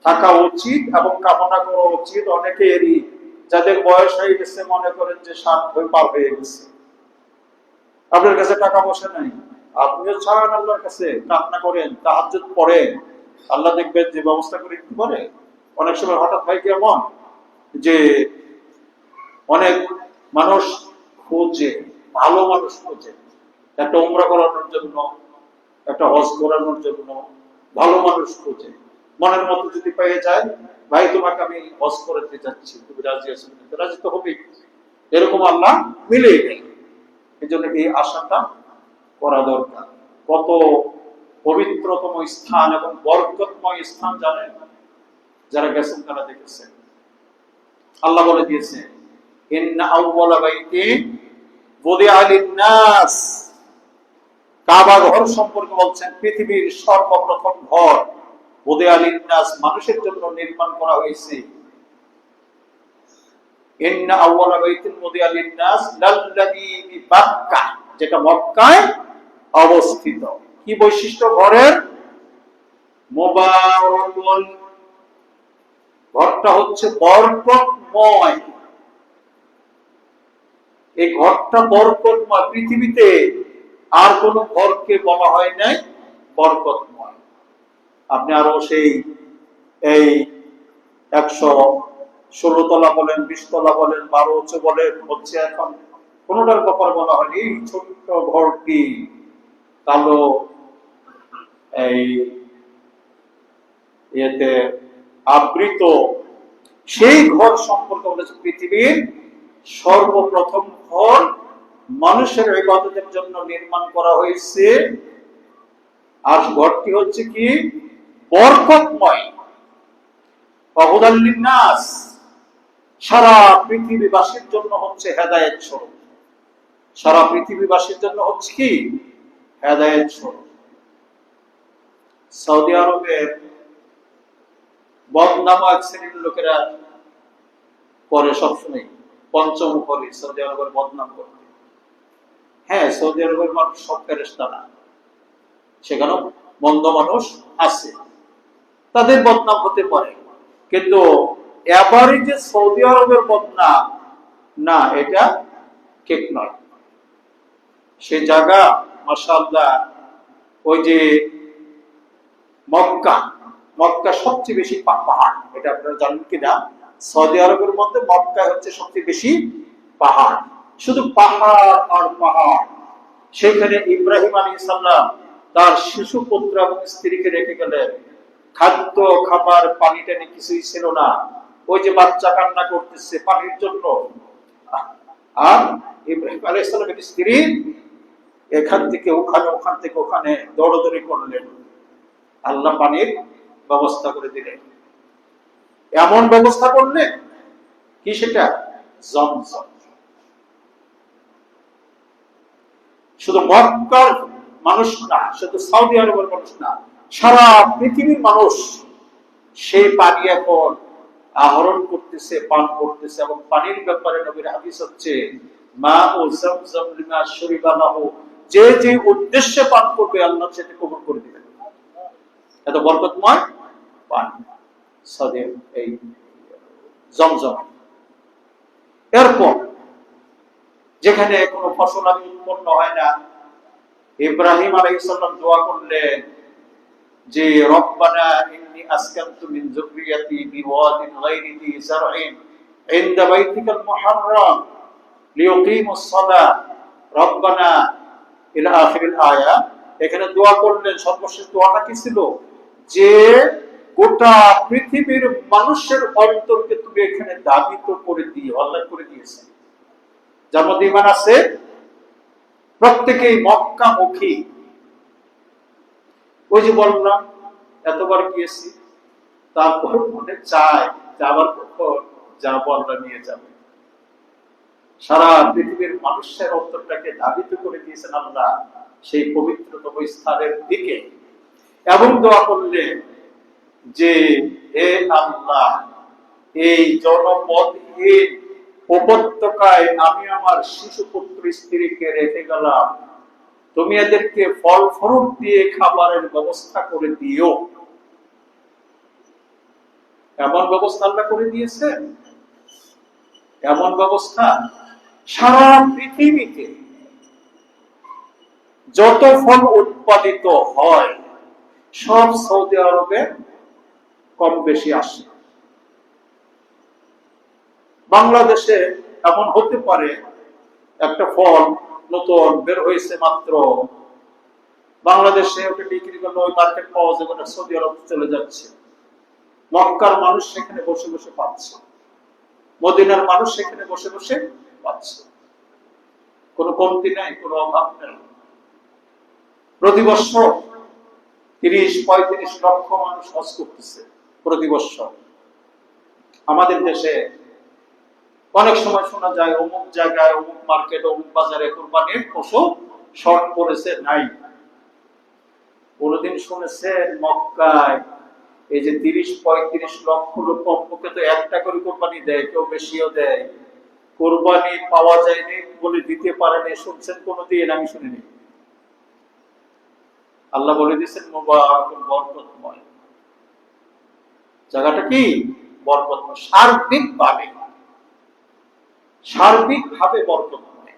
থাকা উচিত এবং কামনা করা উচিত। অনেকেরই যাদের বয়স হয়ে গেছে মনে করেন যে 60 পার হয়ে গেছে, আপনার কাছে টাকা পয়সা নাই, আপনিও চান আল্লাহর কাছে, কামনা করেন, তাহাজ্জুদ পড়েন, আল্লাহ দেখবেন যে ব্যবস্থা করে দিতে পারে। অনেক সময় হঠাৎ হয় কেমন যে অনেক মানুষ খোঁজে, ভালো মানুষ খোঁজে, একটা উমরা করানোর জন্য, একটা হজ করানোর জন্য ভালো মানুষ খোঁজে। মনের মতো যদি পেয়ে যায়, ভাই তোমাকে আমি হজ করতে যাচ্ছি, তুমি রাজি আছো? রাজি তো হবেই, এরকম আল্লাহ মিলেই নেই। এই জন্য এই আশাটা করা দরকার। কত পবিত্রতম স্থান এবং বরকতময় স্থান জানেন? যারা গেছেন তারা দেখেছেন। আল্লাহ বলে দিয়েছে, ইন্না আউওয়ালা বাইতিন বুদিআ লিন-নাস, কাবা ঘর সম্পর্কে বলছেন পৃথিবীর সর্বপ্রথম ঘর বুদিআ লিন-নাস, মানুষের জন্য নির্মাণ করা হয়েছে। ইন্না আউওয়ালা বাইতিন বুদিআ লিন-নাস লাল্লাযী বিবাক্কা, যেটা মক্কায় অবস্থিত। কি বৈশিষ্ট্য ঘরের? মুবারাকুন, ঘরটা হচ্ছে বরকতময়। এই ঘরটা বরকতময়। পৃথিবীতে আর কোন ঘরকে বলা হয় নাই বরকতময়। আপনি আরো সেই এই 116 তলা বলেন, 20 তলা বলেন, 12 উঁচু বলেন, হচ্ছে এখন কোনটার ব্যাপার বলা হয়নি। এই ছোট্ট ঘরটি কালো এই ইয়েতে আবৃত, সেই ঘর সম্পর্কে বলেছে পৃথিবীর সর্বপ্রথম ঘর মানুষের ইবাদতের জন্য নির্মাণ করা হয়েছে। আর ঘরটি হচ্ছে কি? বরকতময়। হুদাল লিন-নাস, সারা পৃথিবীবাসীর জন্য হচ্ছে হেদায়েত স্বরূপ। সারা পৃথিবীবাসীর জন্য হচ্ছে কি? হেদায়েত স্বরূপ। সৌদি আরবের বদনাম এক শ্রেণীর লোকেরা করে সবসময়, পঞ্চমুখী সৌদি আরবের বদনাম করতে। হ্যাঁ, সৌদি আরবের মানুষ সব ফেরেশতা না, সেখানেও মন্দ মানুষ আছে, তাদের বদনাম হতে পারে, কিন্তু এবারে যে সৌদি আরবের বদনাম না, এটা ঠিক নয়। সে জায়গা মাশাআল্লাহ, ওই যে মক্কা, মক্কা সবচেয়ে বেশি পাহাড়, এটা আপনারা জানেন কিনা সৌদি আরবের মধ্যে মক্কা হচ্ছে সবচেয়ে বেশি পাহাড়, শুধু পাহাড় আর পাহাড়। সেখানে ইব্রাহিম আলাইহিস সালাম তার শিশু পুত্র এবং স্ত্রীকে রেখে গেলেন। খাদ্য খাবার পানি টানি কিছুই ছিল না। ওই যে বাচ্চা কান্না করতেছে পানির জন্য, আর ইব্রাহিম আলাইহিস সালামের স্ত্রী এখান থেকে ওখানে, ওখান থেকে ওখানে দৌড়দৌড়ি করলেন। আল্লাহ পানির ব্যবস্থা করে দিলেন। এমন ব্যবস্থা করলেন কি সেটা জমজম। শুধু মক্কার মানুষ না, শুধু সৌদি আরবের মানুষ না, সারা পৃথিবীর মানুষ সেই পানি এখন আহরণ করতেছে, পান করতেছে। এবং পানির ব্যাপারে নবীর হাদিস হচ্ছে মা ও জমজম লিমা শুরিবা লাহু, যে যে উদ্দেশ্যে পান করবে আল্লাহ সেটা কবুল করে দিবেন। এত বরকতময় পানি সৌদি এই জমজম। এরপর যেখানে কোনো ফসল আদি উৎপন্ন হয় না, ইব্রাহিম আলাইহিস সালাম দোয়া করলেন যে রব্বানা ইন্নী আসকানতু মিন যুররিয়াতি বিওয়াদিন গায়রি যি যারইন ইনদা বাইতিকাল মুহাররাম লিয়ুকিমুস সালাহ রব্বানা ইলা আখিরিল আয়া। এখানে দোয়া করলেন। সর্বশেষ দোয়াটা কি ছিল? যে গোটা পৃথিবীর মানুষের অন্তরকে তুমি এখানে দাবিত করে দিও। আল্লাহ করে দিয়েছেন। যার মধ্যে ঈমান আছে প্রত্যেকেই মক্কামুখী। ওই যে বললাম এতবার গিয়েছি, তারপর মনে চায় যাবার কখন যাবো, আমরা নিয়ে যাবো। সারা পৃথিবীর মানুষের অন্তরটাকে ধাবিত করে দিয়েছেন আল্লাহ সেই পবিত্রতম স্থানের দিকে। এবং দোয়া করলেন যে হে আল্লাহ, এই জনপদহীন উপত্যকায় আমি আমার শিশু পুত্র স্ত্রীকে রেখে গেলাম, তুমি এদেরকে ফল ফ্রুট দিয়ে খাবারের ব্যবস্থা করে দিও। এমন ব্যবস্থা আল্লাহ করে দিয়েছেন, এমন ব্যবস্থা সারা পৃথিবীতে যত ফল উৎপাদিত হয় সব সৌদি আরবে কম বেশি আসে। বাংলাদেশে এমন হতে পারে একটা ফল নতুন বের হয়েছে মাত্র, বাংলাদেশে ওটা বিক্রি করলে ওই মার্কেট পাওয়া যাবে না, সৌদি আরব চলে যাচ্ছে। মক্কার মানুষ সেখানে বসে বসে পাচ্ছে, মদিনার মানুষ সেখানে বসে বসে পাচ্ছে। কোনো কমতি নাই, কোনো অভাব নেই। প্রতি বছর ৩০-৩৫ লক্ষ মানুষ হজ করতেছে প্রতি বছর। আমাদের দেশে অনেক সময় শোনা যায় অমুক জায়গায়, অমুক মার্কেট, অমুক বাজারে কোরবানির পশু শর্ট পড়েছে, নাই। কোনদিন শুনেছেন মক্কায় এই যে ৩০-৩৫ লক্ষ লোক কমপক্ষে তো একটা করে কোরবানি দেয়, কেউ বেশিও দেয়। কোরবানি পাওয়া যায়নি বলে দিতে পারেনি, শুনছেন কোনদিন? আমি শুনিনি। আল্লাহ বলে দিয়েছেন মুবারাকুন, বরকতময়। জায়গাটা কি বরকতময়, সার্বিকভাবে বরকতময়।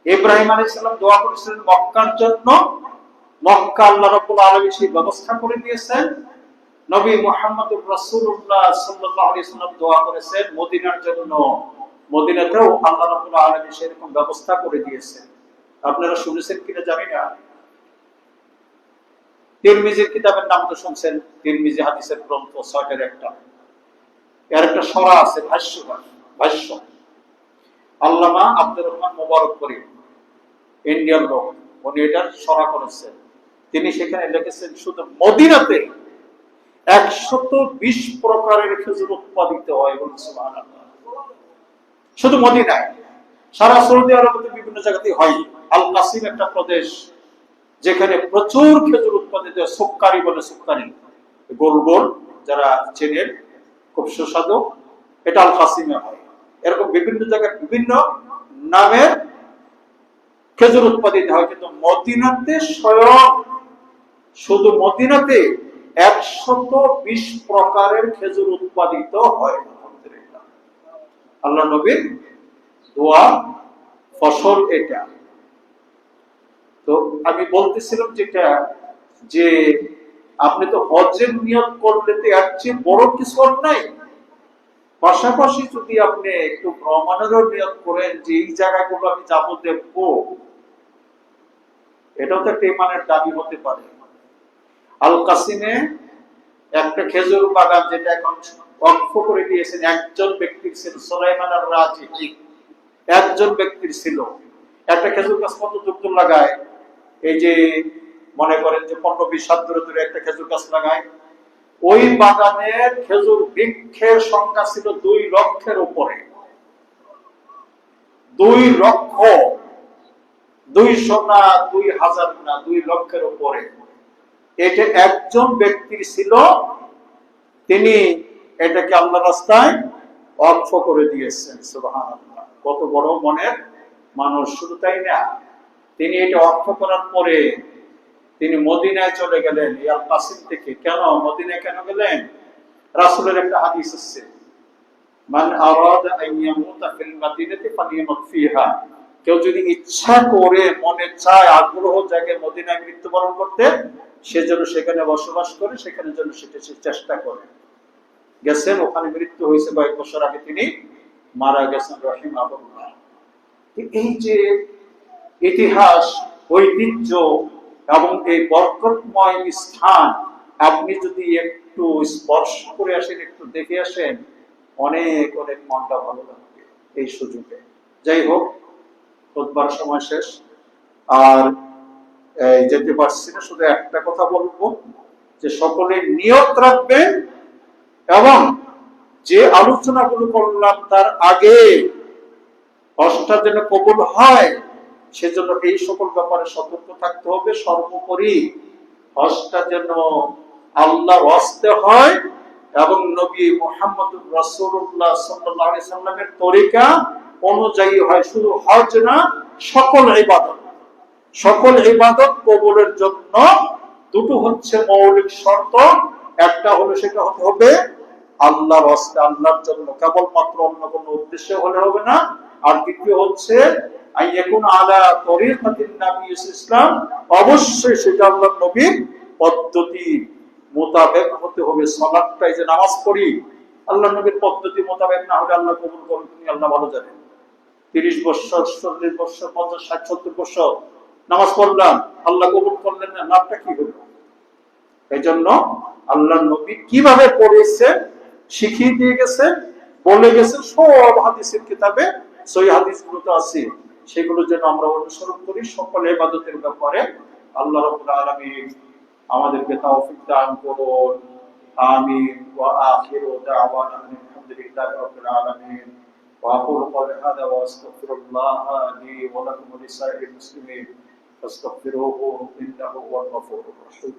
ইব্রাহিম আলাইহিস সালাম দোয়া করেছিলেন মক্কার জন্য, মক্কা আল্লাহ রাব্বুল আলামিন সেই ব্যবস্থা করে দিয়েছেন। নবী মুহাম্মদুর রাসূলুল্লাহ সাল্লাল্লাহু আলাইহি ওয়াসাল্লাম দোয়া করেছেন মদিনার জন্য, মদিনাতেও আল্লাহ রাব্বুল আলামিন সেরকম ব্যবস্থা করে দিয়েছেন। আপনারা শুনেছেন কিনা জানি না, তিরমিজির কিতাবের নাম তো শুনছেন, তিরমিজি হাদিসের গ্রন্থ ৬টার একটা, এর একটা সরা আছে, ভাষ্য। আল্লামা আব্দুর রহমান মুবারকপুরী, ইন্ডিয়ান লোক, উনি এটার সরা করেছেন। তিনি সেখানে লিখেছেন শুধু মদিনাতে ১২০ প্রকারের খেজুর উৎপাদিত হয়। সুবহানাল্লাহ। শুধু মদিনায়, সারা সৌদি আরবে বিভিন্ন জায়গাতে হয়। আল কাসিম একটা প্রদেশ যেখানে প্রচুর খেজুর উৎপাদিত হয়। সুক্কারি বলে, সুক্কারি গোল গোল, যারা চেনেন, খুব সুস্বাদু। এটা আল কাসিমে হয়। এরকম বিভিন্ন জায়গায় বিভিন্ন নামের খেজুর উৎপাদিত হয়। কিন্তু মদিনাতে স্বয়ং শুধু মদিনাতে ১২০ প্রকারের খেজুর উৎপাদিত হয়। আল্লাহ নবীর দোয়া ফসল এটা। তো আমি বলতেছিলাম যেটা, যে আপনি তো হজের নিয়ত করলে তো এর চেয়ে বড় কিছু আর নাই। পাশাপাশি যদি আপনি একটু ভ্রমণেরও নিয়ত করেন যে এই জায়গাগুলো আমি যাবো দেখবো, এটাও তো একটা ইমানের দাবি হতে পারে। আল কাসিমে একটা খেজুর বাগান, যেটা এখন ওয়াকফ করে দিয়েছেন, একজন ব্যক্তির ছিল, সুলাইমান আর রাজি, একজন ব্যক্তির ছিল। একটা খেজুর গাছ কত দূর লাগায়, এই যে মনে করেন যে 15-20 হাত দূরে দূরে একটা খেজুর গাছ লাগায়। ওই বাগানের খেজুর বৃক্ষের সংখ্যা ছিল 2 লক্ষের উপরে। 2 লক্ষ, 200 না 2000 না, 2 লক্ষের উপরে। এটা একজন ব্যক্তির ছিল, তিনি এটাকে আল্লাহ রাস্তায় ওয়াকফ করে দিয়েছেন। সুবহানাল্লাহ, কত বড় মনের মানুষ! শুধু তাই না, তিনি এটা ওয়াকফ করার পরে তিনি মদিনায় চলে গেলেন আল কাসিম থেকে। কেন মদিনায় কেন গেলেন? রাসূলের একটা হাদিস আছে, মান আরাদা আন ইয়ামুতা ফিল মাদিনাতি ফালিয়ামুত ফিহা। কেউ যদি ইচ্ছা করে, মনে চায়, আগ্রহ জাগে মদিনায় মৃত্যুবরণ করতে, সে যেন সেখানে বসবাস করে, সেখানে যেন সেটা সে চেষ্টা করে। গেছেন, ওখানে মৃত্যু হয়েছে কয়েক বছর আগে, তিনি মারা গেছেন রাহিমাহুল্লাহ। এই যে ইতিহাস, ঐতিহ্য এবং এই বরকতময় স্থান আপনি যদি একটু স্পর্শ করে আসেন, একটু দেখে আসেন, অনেক অনেক মনটা ভালো লাগবে এই সুযোগে। যাই হোক, খুতবার সময় শেষ, আর যেতে পারছি না। শুধু একটা কথা বলবো, যে সকলে নিয়ত রাখবেন এবং যে আলোচনাগুলো করলাম তার আগে হজটা যেন কবুল হয়, সেজন্য এই সকল ব্যাপারে সতর্ক থাকতে হবে। সর্বোপরি হজটা যেন আল্লাহর ওয়াস্তে হয় এবং নবী মুহাম্মদুর রাসূলুল্লাহ সাল্লাল্লাহু আলাইহি সাল্লামের তরিকা অনুযায়ী হয়। শুধু হজ না, সকল ইবাদত, সকল ইবাদত কবুলের জন্য দুটো হচ্ছে মৌলিক শর্ত। একটা হলো, সেটা হতে হবে আল্লাহর ওয়াস্তে, আল্লাহর জন্য, কেবলমাত্র অন্য কোনো উদ্দেশ্যে হলে হবে না। আর দ্বিতীয় হচ্ছে আইয়াকুন আলা তরিকাতিন নবী ইসলাম, অবশ্যই সেটা আল্লাহর নবীর পদ্ধতি মোতাবেক হতে হবে। সালাতটাই যে নামাজ পড়ি, আল্লাহর নবীর পদ্ধতি মোতাবেক না হলে আল্লাহ কবুল করবেন তিনি আল্লাহ ভালো জানেন। 30 বছর, 40 বছর, 50, 60, 70 বছর নামাজ পড়লাম, আল্লাহ কবুল করলেন না, লাভটা কি হলো? এই জন্য আল্লাহর নবী কিভাবে পড়েছে শিখিয়ে দিয়ে গেছে, বলে গেছে, সব হাদিসের কিতাবে সহিহ হাদিসগুলোতে আছে। সেগুলো যেন আমরা অনুসরণ করি সকল ইবাদতের ব্যাপারে। আল্লাহ রাব্বুল আলামিন আমাদেরকে তৌফিক দান করুন। আমিন। ওয়া আখিরু দাওয়ানা আলহামদুলিল্লাহি রাব্বিল আলামিন। ওয়া aqulu qawli hadha wa astaghfirullaha li wa lakum wa lisa'iril muslimin fastaghfiruhu innahu huwal ghafurur rahim.